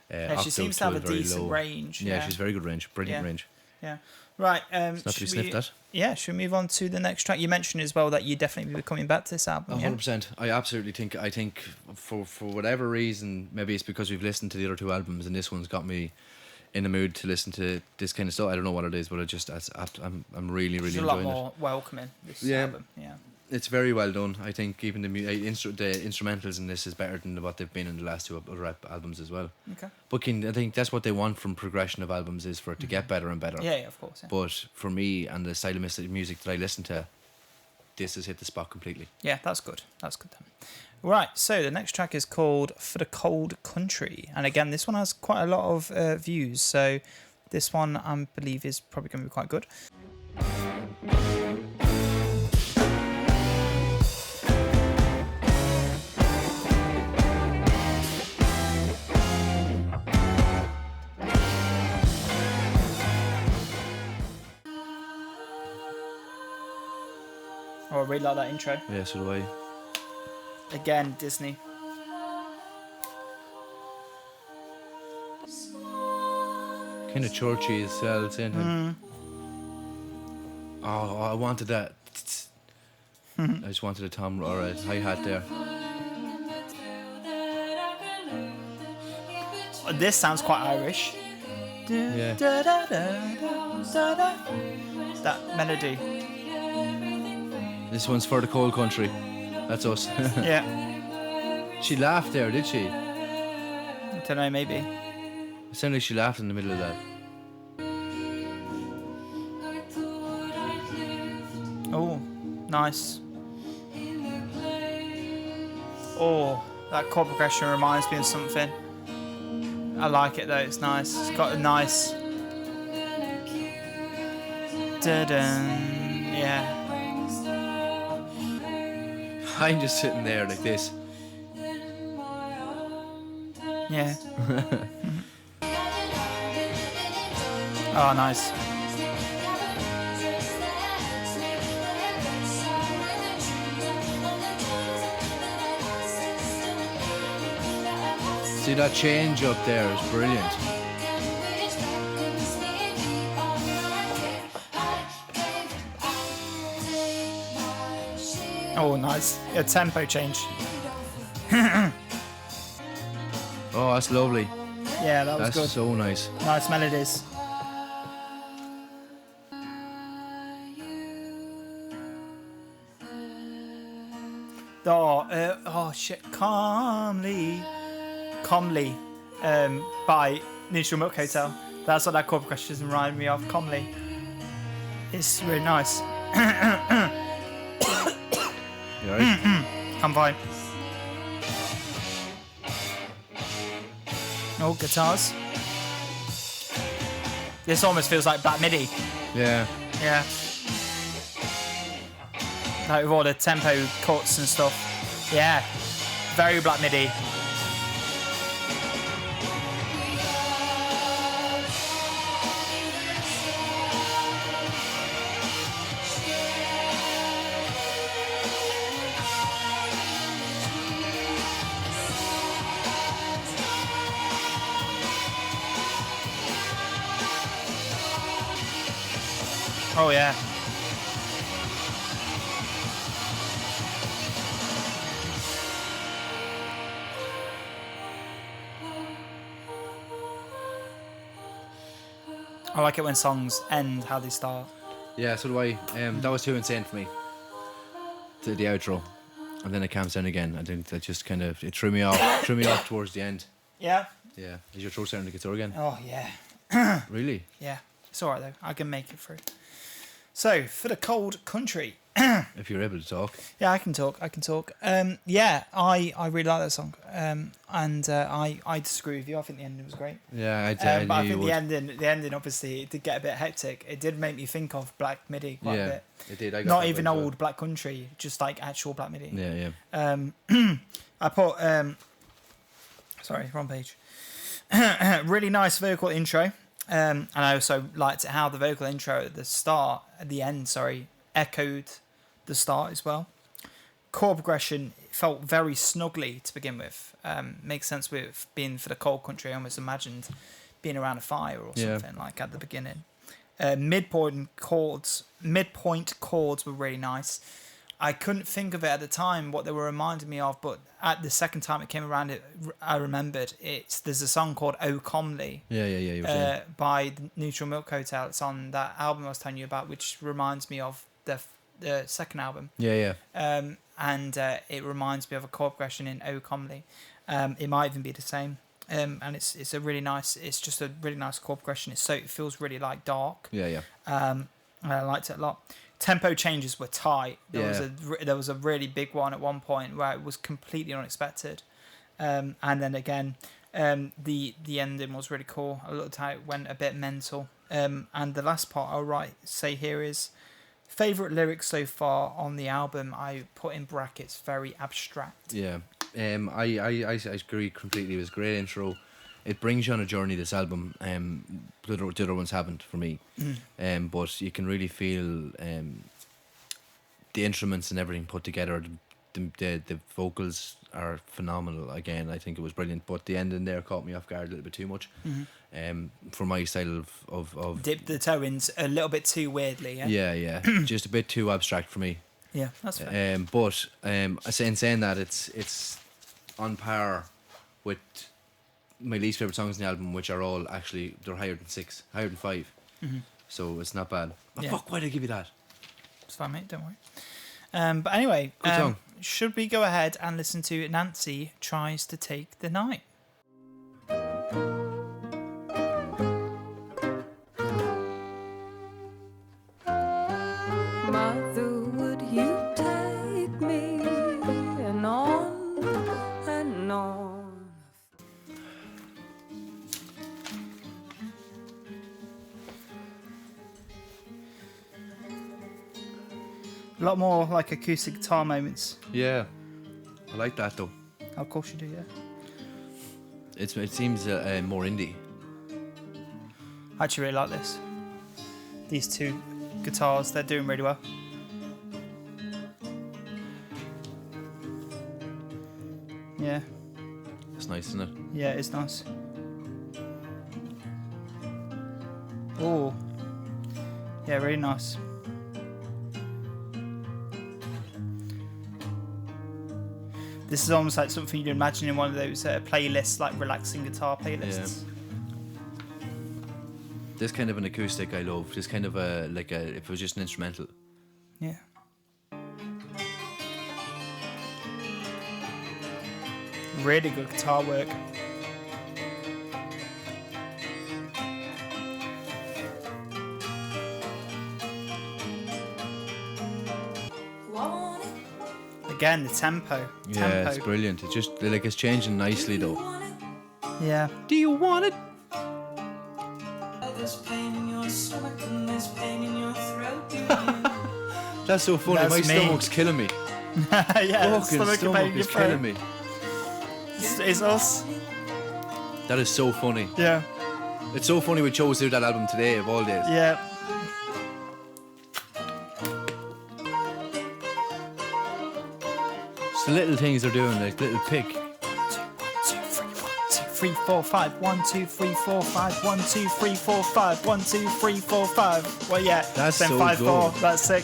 Yeah, she seems to have a decent low range. Yeah, she's very good range, brilliant Yeah. range. Yeah. Right. It's not to be should we- sniffed at. Yeah, should we move on to the next track? You mentioned as well that you definitely be coming back to this album. Yeah? 100%. I absolutely think. I think for whatever reason, maybe it's because we've listened to the other two albums, and this one's got me in the mood to listen to this kind of stuff. I don't know what it is, but it just I'm really It's a enjoying lot it. more welcoming. This Yeah. album. Yeah. It's very well done. I think even the instrumentals in this is better than what they've been in the last two other albums as well. Okay. But I think that's what they want from progression of albums is for it to get better and better. Yeah, of course. Yeah. But for me and the style of music that I listen to, this has hit the spot completely. Yeah, that's good. That's good then. Right, so the next track is called For the Cold Country. And again, this one has quite a lot of views. So this one, I believe, is probably going to be quite good. Oh, I really like that intro. Yeah, so do I. Again, Disney. Kind of churchy as well, isn't it? Oh, I wanted that. I just wanted a tom or a hi-hat there. This sounds quite Irish. Yeah. That melody. This one's For the Cold Country. That's us. Yeah. She laughed there, did she? I don't know, maybe. It sounded like she laughed in the middle of that. Oh, nice. Oh, that chord progression reminds me of something. I like it though, it's nice. It's got a nice. Dun-dun. Yeah. I'm just sitting there like this. Yeah. Oh, nice. See that change up there is brilliant. Oh, nice. A tempo change. Oh, that's lovely. Yeah, that was That's good. so nice. Nice melodies. Oh shit, Comely, by Neutral Milk Hotel. That's what that chord progression reminded me of. Comely. It's really nice. You alright? I'm fine. Oh, guitars. This almost feels like Black MIDI. Yeah. Yeah. Like with all the tempo cuts and stuff. Yeah. Very Black MIDI. Oh yeah. I like it when songs end how they start. Yeah, so do I. That was too insane for me. The outro, and then it calms down again. I think that just kind of it threw me off towards the end. Yeah. Yeah, is your throat starting to get sore again? Oh yeah. Really? Yeah. It's alright though. I can make it through. So for the cold country. If you're able to talk. Yeah, I can talk. Yeah, I really like that song. I disagree with you. I think the ending was great. Yeah, But I think the ending obviously it did get a bit hectic. It did make me think of Black Midi quite a bit. It did. I got Not that even vibe as well. old Black Country, just like actual Black Midi. Yeah, I put sorry, wrong page. Really nice vocal intro. And I also liked how the vocal intro at the end, echoed the start as well. Chord progression felt very snuggly to begin with. Makes sense with being for the cold country. I almost imagined being around a fire or something like at the beginning. Midpoint chords were really nice. I couldn't think of it at the time what they were reminding me of, but at the second time it came around, I remembered. There's a song called "Oh Comely" Yeah. You were saying. by the Neutral Milk Hotel. It's on that album I was telling you about, which reminds me of the second album. Yeah. And it reminds me of a chord progression in "Oh Comely." It might even be the same. And it's just a really nice chord progression. It feels really like dark. Yeah. I liked it a lot. Tempo changes were tight. There was a really big one at one point where it was completely unexpected, and then again, the ending was really cool. I looked how it went a bit mental. And the last part I'll say here is favorite lyrics so far on the album. I put in brackets very abstract. Yeah. I agree completely. It was a great intro. It brings you on a journey, this album. The other ones haven't for me. But you can really feel the instruments and everything put together. The vocals are phenomenal. Again, I think it was brilliant. But the ending there caught me off guard a little bit too much. For my style of Dipped the toe in a little bit too weirdly. Yeah. Just a bit too abstract for me. Yeah, that's fair. But in saying that, it's on par with my least favourite songs in the album, which are all actually, they're higher than 5. So it's not bad. But fuck, why did I give you that? It's fine, mate, don't worry. But anyway, Good song. should we go ahead and listen to Nancy Tries to Take the Night? Mother, would you take me and on and on? A lot more like acoustic guitar moments. Yeah. I like that though. Of course you do, yeah. It seems more indie. I actually really like this. These two guitars, they're doing really well. Yeah, It's nice, isn't it? yeah, it's nice. Oh, yeah, really nice. This is almost like something you'd imagine in one of those playlists, like relaxing guitar playlists. This kind of an acoustic I love. This kind of if it was just an instrumental. Yeah. Really good guitar work. Again, the tempo. Yeah, it's brilliant. It's just like it's changing nicely though. Yeah. Do you want it? There's pain in your stomach and there's pain in your throat. That's so funny. That's My me. stomach's killing me. Yeah, Fucking stomach is killing me. It's us. That is so funny. Yeah. It's so funny we chose to do that album today of all days. Yeah. It's the little things they're doing, like little pick. 1, 2, 3, 1, 2, 3, 4, 5. 1, 2, 3, 4, 5. 1, 2, 3, 4, 5. 1, 2, 3, 4, 5. Well, yeah. That's then so 5, 4. good. That's sick.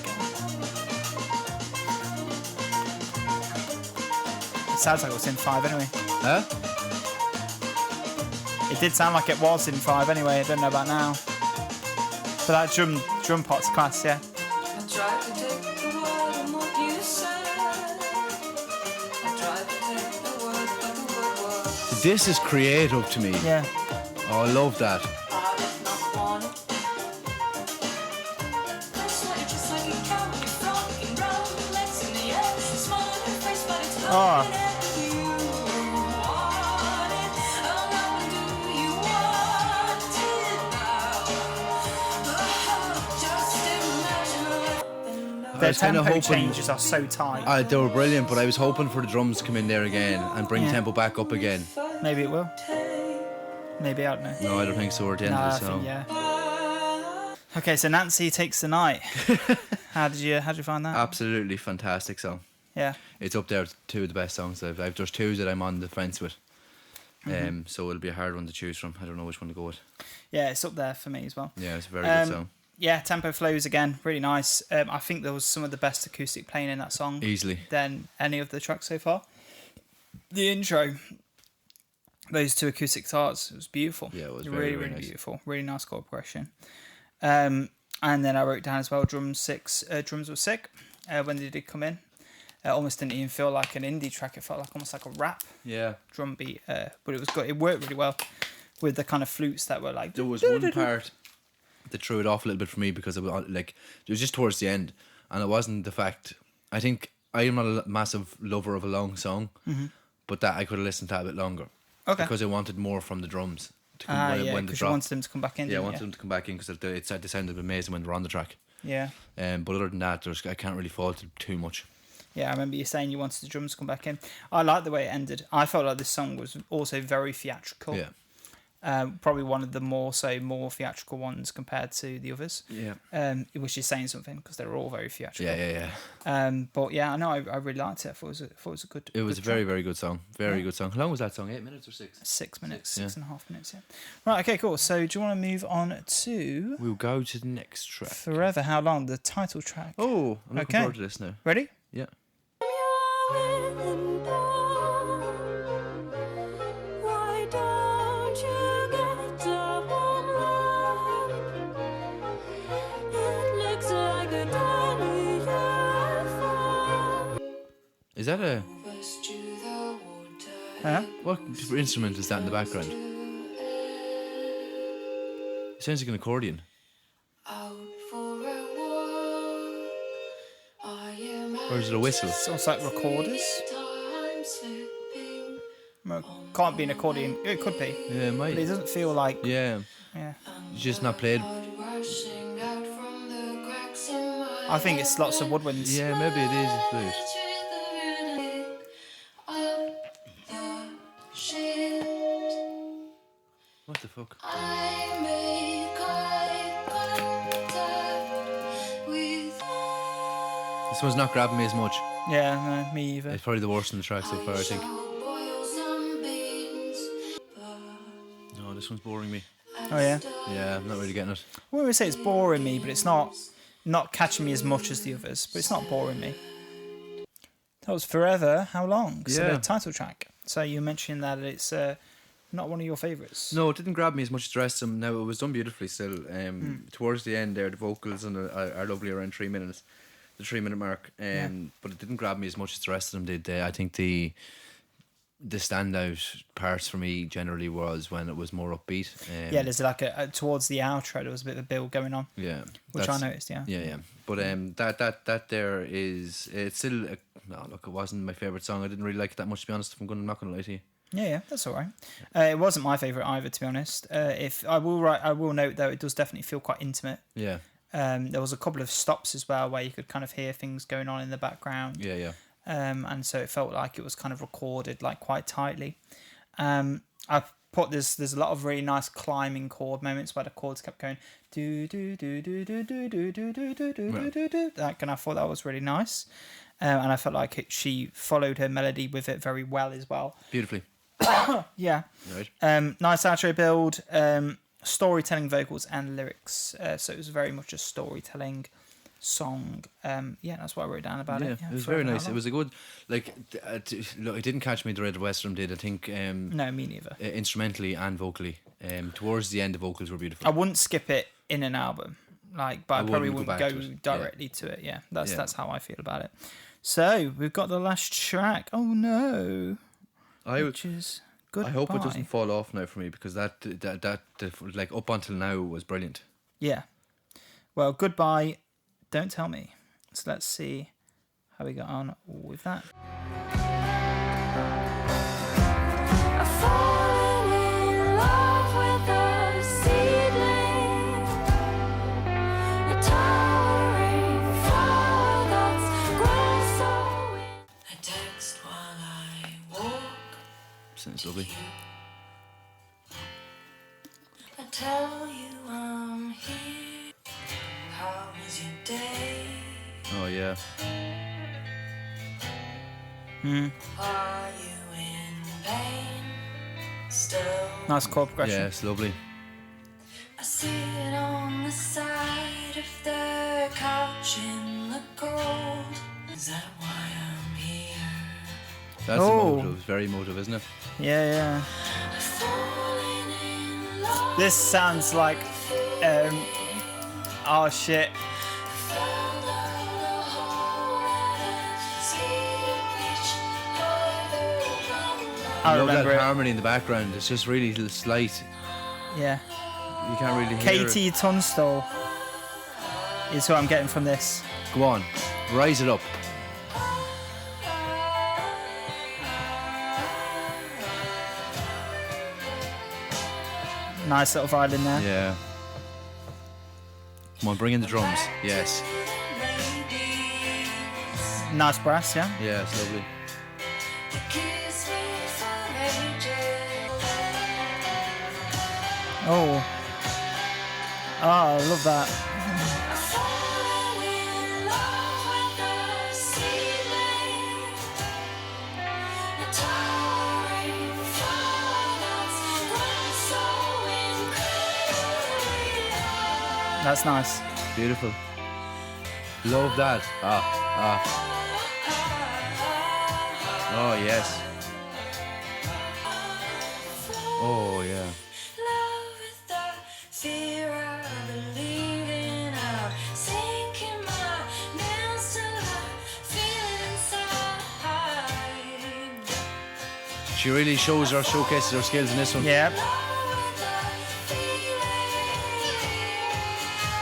It sounds like it was in 5 anyway. Huh? It did sound like it was in 5 anyway. I don't know about now. But that drum part's class, yeah. I tried to take the word and what you said. I tried to take the word, but the word was. This is creative to me. Yeah. Oh, I love that. I did not want it. That's like just like a cow when you're rocking round, legs in the air, smile on your face, but it's Oh. looking at you. Want it? Oh, now do you want it now? Oh, just imagine Their was kinda tempo hoping- changes are so tight. They were brilliant, but I was hoping for the drums to come in there again and bring Yeah. tempo back up again. Maybe it will. Maybe, I don't know. No, I don't think so. We're at the end No, of I the song. think, yeah. Okay, so Nancy Takes the Night. How did you find that? Absolutely fantastic song. Yeah. It's up there with two of the best songs I've there's two that I'm on the fence with. So it'll be a hard one to choose from. I don't know which one to go with. Yeah, it's up there for me as well. Yeah, it's a very good song. Yeah, tempo flows again, really nice. I think there was some of the best acoustic playing in that song Easily. than any of the tracks so far. The intro, those two acoustic guitars, it was beautiful. Yeah, it was really, very really nice. beautiful. Really nice chord progression. And then I wrote down as well, drums were sick when they did come in. It almost didn't even feel like an indie track. It felt like almost like a rap Yeah. drum beat, but it was good. It worked really well with the kind of flutes that were like. There was one part that threw it off a little bit for me because it was like it was just towards the end, and it wasn't the fact. I think I am not a massive lover of a long song, but that I could have listened to that a bit longer. Okay. Because I wanted more from the drums to come Yeah, when they because you dropped. wanted them to come back in. Yeah, I didn't wanted you? them to come back in because they sounded amazing when they were on the track. Yeah. But other than that, I can't really fault it too much. Yeah, I remember you saying you wanted the drums to come back in. I like the way it ended. I felt like this song was also very theatrical. Yeah. Probably one of the more theatrical ones compared to the others. Yeah. Which is saying something because they're all very theatrical. Yeah. But yeah, I know I really liked it. I thought it was a good. It was good a very, track. very good song. Very good song. How long was that song? 8 minutes or 6? 6 minutes, Yeah. 6.5 minutes. Yeah. Right. Okay. Cool. So do you want to move on to We'll go to the next track. Forever? How long? The title track. Oh, I'm looking Okay. forward to this now. Ready? Yeah. Why don't you get a warm love? It looks like a tiny UFO. Is that a First to the water. Huh? what instrument is that in the background? It sounds like an accordion. Out for a walk. I am Or is it a whistle? Sounds like recorders. time slipping. Well, can't be an accordion. It could be, Yeah, it might. but it doesn't feel like. Yeah, Yeah. it's just not played. Rushing out from the cracks in my I think it's lots of woodwinds. Yeah, maybe it is a flute. What the fuck? I make eye contact with This one's not grabbing me as much. Yeah, no, me either. It's probably the worst in the track so far, I think. boil some beans. No, this one's boring me. Oh yeah. Yeah, I'm not really getting it. I wouldn't say it's boring me, but it's not catching me as much as the others. But it's not boring me. That was Forever. How long? So Yeah. the title track. So you mentioned that it's not one of your favourites. No, it didn't grab me as much as the rest of them. Now, it was done beautifully still. Towards the end there, the vocals and are lovely around 3 minutes. The 3 minute mark. But it didn't grab me as much as the rest of them did. I think the standout parts for me generally was when it was more upbeat. Yeah, there's like towards the outro there was a bit of a build going on, Yeah, which that's- I noticed. Yeah. Yeah. But that there is it's still no, look, it wasn't my favorite song. I didn't really like it that much, to be honest. I'm not gonna lie to you. Yeah, that's all right. It wasn't my favourite either, to be honest. If I will note though, it does definitely feel quite intimate. Yeah, There was a couple of stops as well where you could kind of hear things going on in the background. yeah. And so it felt like it was kind of recorded like quite tightly. I put there's a lot of really nice climbing chord moments where the chords kept going do do do do do do do do do do do do do. Like, and I thought that was really nice. And I felt like she followed her melody with it very well as well. Beautifully. Yeah. Right. Nice outro build, storytelling vocals and lyrics. So it was very much a storytelling song. Yeah, that's what I wrote down about Yeah, it. it was Forever very nice. How It Long. was a good, like, look, it didn't catch me the Red Western did. I think No, me neither. instrumentally and vocally. Towards the end, the vocals were beautiful. I wouldn't skip it in an album, like, but I probably wouldn't go wouldn't back go to it. directly to it. Yeah, Yeah. that's how I feel about it. So we've got the last track. Oh no, which is Goodbye. I hope it doesn't fall off now for me because that like up until now was brilliant. Yeah. Well, Goodbye. Don't tell me. So let's see how we got on with that. I've fallen in love with a seedling, a towering flower that's grown so in. I text while I walk. Sounds lovely. I tell you I'm here. How was your day? Oh yeah. Are you in pain? Still. Nice chord progression. Yeah, it's lovely. I sit on the side of the couch in the cold. Is that why I'm here? That's Oh. emotive. It's very emotive, isn't it? Yeah, yeah. I've fallen in love. This sounds like, oh shit. Fell down a hole and I see a beach higher I love that remember it. harmony in the background. It's just really slight. Yeah. You can't really hear it. Katie Tunstall is who I'm getting from this. Go on, rise it up. Nice little violin there. Yeah. Come on, bring in the drums. Yes. Nice brass, yeah. Yeah, it's lovely. kiss me for ages. Oh. Oh, I love that. Falling in love with a seedling, a towering flower that's grown so incredibly high. That's nice. Beautiful. Love that. Ah. Oh, yes. Oh, yeah. Love with the fear I believe in. I'm sinking my nails to the feeling inside. She really showcases her skills in this one. Yeah. Love with the feeling.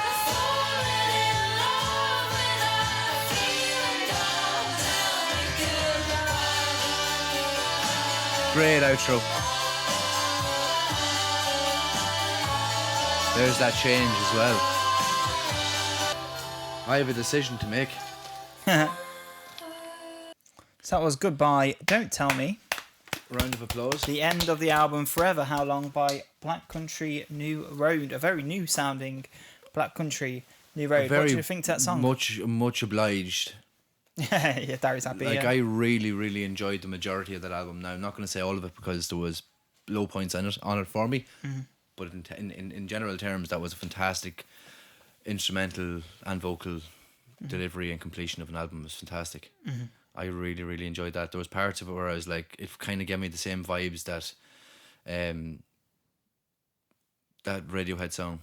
I'm falling in love with a feeling. Don't tell me goodbye. Great outro. There's that change as well. I have a decision to make. So that was Goodbye, Don't Tell Me. Round of applause. The end of the album Forever How Long by Black Country New Road. A very new sounding Black Country New Road. What do you think to that song? Much obliged. Yeah, Darius happy. Like yeah. I really enjoyed the majority of that album. Now I'm not going to say all of it because there was low points on it for me. Mm-hmm. But in general terms, that was a fantastic instrumental and vocal delivery and completion of an album. It was fantastic. Mm-hmm. I really enjoyed that. There was parts of it where I was like, it kind of gave me the same vibes that that Radiohead song.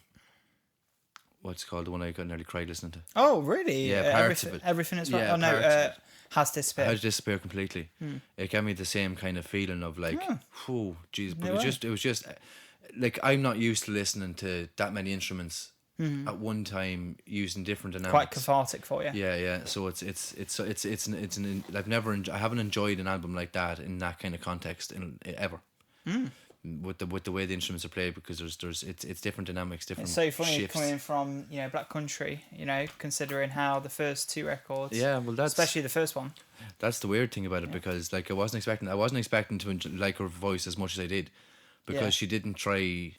What's it called? The one I got nearly cried listening to. Oh, really? Yeah, parts of Everything it. is right. Yeah, Oh no, parts of it. Has Disappeared. How to disappear completely. It gave me the same kind of feeling of like, whew, geez, but No way. it was just like I'm not used to listening to that many instruments at one time using different dynamics. Quite cathartic for you. Yeah. So it's I haven't enjoyed an album like that in that kind of context ever. With the way the instruments are played, because it's different dynamics, different. It's so funny shifts. coming from Black Country. Considering how the first two records. Yeah, well, that's especially the first one. That's the weird thing about it, because like I wasn't expecting to like her voice as much as I did, because Yeah. she didn't try.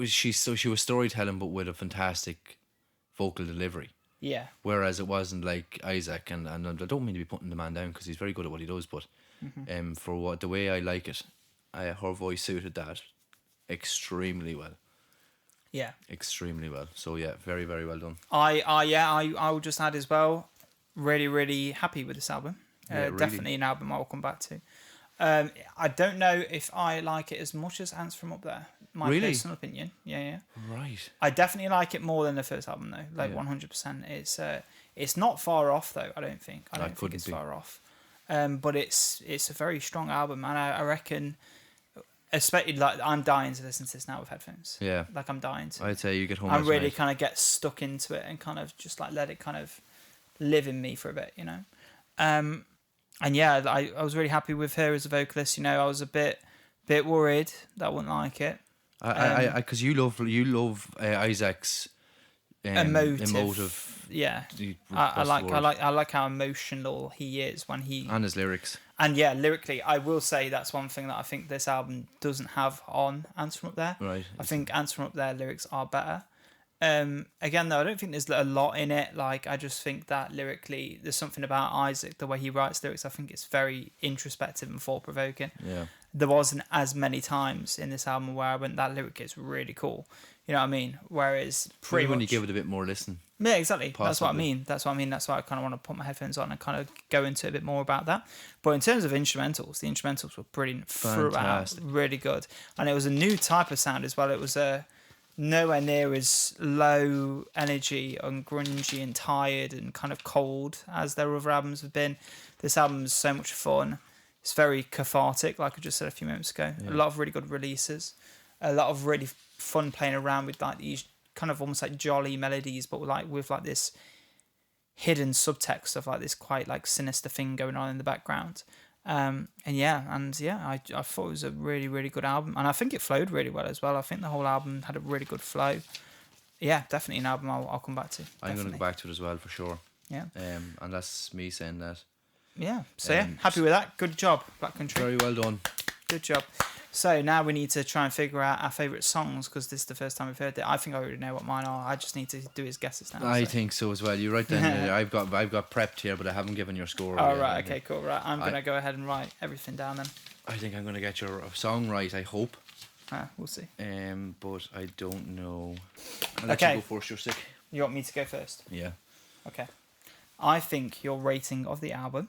She was storytelling, but with a fantastic vocal delivery. Yeah. Whereas it wasn't like Isaac, and I don't mean to be putting the man down because he's very good at what he does, but for the way I like it, her voice suited that extremely well. Yeah. Extremely well. So yeah, very, very well done. I will just add as well, really, really happy with this album. Yeah, really. Definitely an album I'll come back to. I don't know if I like it as much as Ants From Up There. My Really? personal opinion. Yeah. Right. I definitely like it more than the first album though. Like 100%. It's not far off though. I don't think. I don't think couldn't it's be. far off. But it's a very strong album, and I reckon, especially like I'm dying to listen to this now with headphones. Yeah. Like I'm dying to. I'd say you get home. I last really night. kind of get stuck into it and kind of just like let it kind of live in me for a bit, you know. And yeah, I was really happy with her as a vocalist. You know, I was a bit worried that I wouldn't like it. Because you love Isaac's emotive. Yeah, What's I the word? like how emotional he is when he. And his lyrics. And yeah, lyrically, I will say that's one thing that I think this album doesn't have on Ants From Up There. Right. I think Ants From Up There lyrics are better. Again, though, I don't think there's a lot in it. Like, I just think that lyrically, there's something about Isaac, the way he writes lyrics. I think it's very introspective and thought-provoking. Yeah. There wasn't as many times in this album where I went, that lyric is really cool. You know what I mean? Whereas pretty Maybe when much... you give it a bit more listen. Yeah, exactly. Possibly. That's what I mean. That's why I kind of want to put my headphones on and kind of go into a bit more about that. But in terms of instrumentals, the instrumentals were brilliant throughout. Fantastic. Really good. And it was a new type of sound as well. It was nowhere near as low energy and grungy and tired and kind of cold as their other albums have been. This album's so much fun. It's very cathartic, like I just said a few minutes ago. Yeah. A lot of really good releases. A lot of really fun playing around with like these kind of almost like jolly melodies, but with this hidden subtext of like this quite like sinister thing going on in the background. I thought it was a really, really good album, and I think it flowed really well as well. I think the whole album had a really good flow. Yeah, definitely an album I'll come back to. I'm going to go back to it as well for sure. Yeah. And that's me saying that. Yeah. So happy with that. Good job, Black Country. Very well done. Good job. So now we need to try and figure out our favourite songs, because this is the first time we've heard it. I think I already know what mine are. I just need to do his guesses now. I think so as well. You're right then. I've got prepped here, but I haven't given your score. Oh, yet. right. Okay, cool. Right. I'm going to go ahead and write everything down then. I think I'm going to get your song right, I hope. We'll see. But I don't know. I'll let Okay. you go first. You're sick. You want me to go first? Yeah. Okay. I think your rating of the album...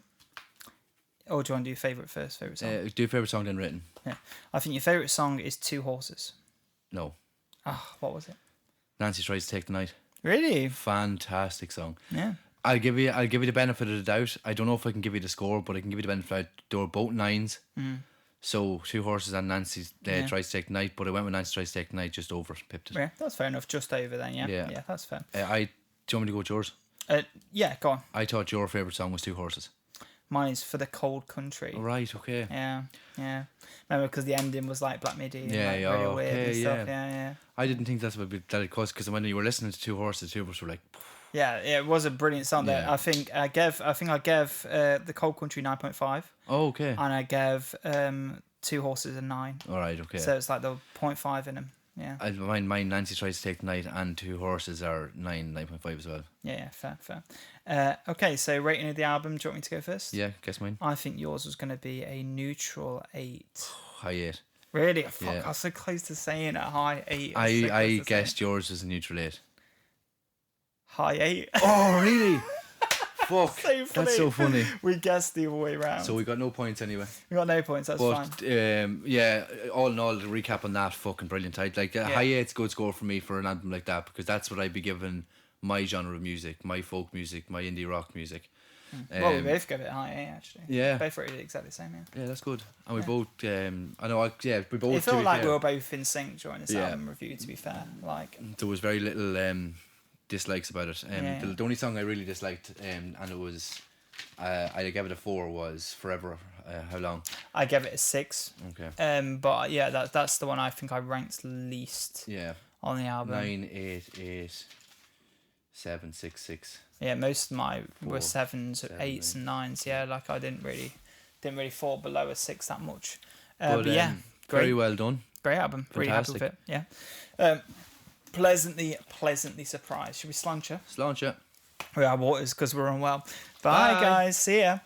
Or do you want to do favourite first? Favourite song? Do your favourite song then written? Yeah. I think your favourite song is Two Horses. No. What was it? Nancy Tries to Take the Night. Really? Fantastic song. Yeah. I'll give you the benefit of the doubt. I don't know if I can give you the score, but I can give you the benefit of the doubt. They were both 9s. So Two Horses and Nancy Tries to Take the Night, but I went with Nancy Tries to Take the Night just over, pipped it. Yeah, that's fair enough. Just over then, yeah. Yeah. Yeah, that's fair. Do you want me to go with yours? Yeah, go on. I thought your favourite song was Two Horses. Mine is For the Cold Country. Right, okay. Yeah. Remember, because the ending was like Black Midi and Yeah, like, really weird and stuff. Yeah. I didn't think that's what it was, because when you were listening to Two Horses, two of us were like... Yeah, it was a brilliant song. There, Yeah. I think I gave the Cold Country 9.5. Oh, okay. And I gave Two Horses a 9. All right, okay. So it's like the 0.5 in them. Yeah. Mine Nancy Tries to Take the Night and Two Horses are 9.5 as well. Yeah, fair. Okay, so rating of the album, do you want me to go first? Yeah, guess mine. I think yours was going to be a neutral 8. High 8. Really? Fuck, Yeah. I was so close to saying a high 8. I guessed yours was a neutral 8. High 8. Oh, really? Fuck. So funny. That's so funny. We guessed the other way around. So we got no points anyway. We got no points, that's fine. But yeah, all in all, the recap on that, fucking brilliant. High 8's a good score for me for an album like that, because that's what I'd be giving my genre of music, my folk music, my indie rock music. Well, we both gave it a high 8 actually. Yeah. Both rated it exactly the same, yeah. Yeah, that's good. And we both, we both. It felt like we were both in sync during this Yeah. album review, to be fair. Like, There was very little dislikes about it. Yeah. The only song I really disliked, and it was, I gave it a 4, was Forever. How Long? I gave it a 6. Okay. But yeah, that's the one I think I ranked least Yeah. on the album. 9, 8, 8, 7, 6, 6. Yeah, most of my were 4, 7s, 7, 8s, and 9s. Yeah, like I didn't really fall below a 6 that much. But yeah, great, very well done. great album. Really happy with it. Yeah. Pleasantly surprised. Should we slancher? Sláinte. We are waters because we're unwell. Bye, Bye. guys. See ya.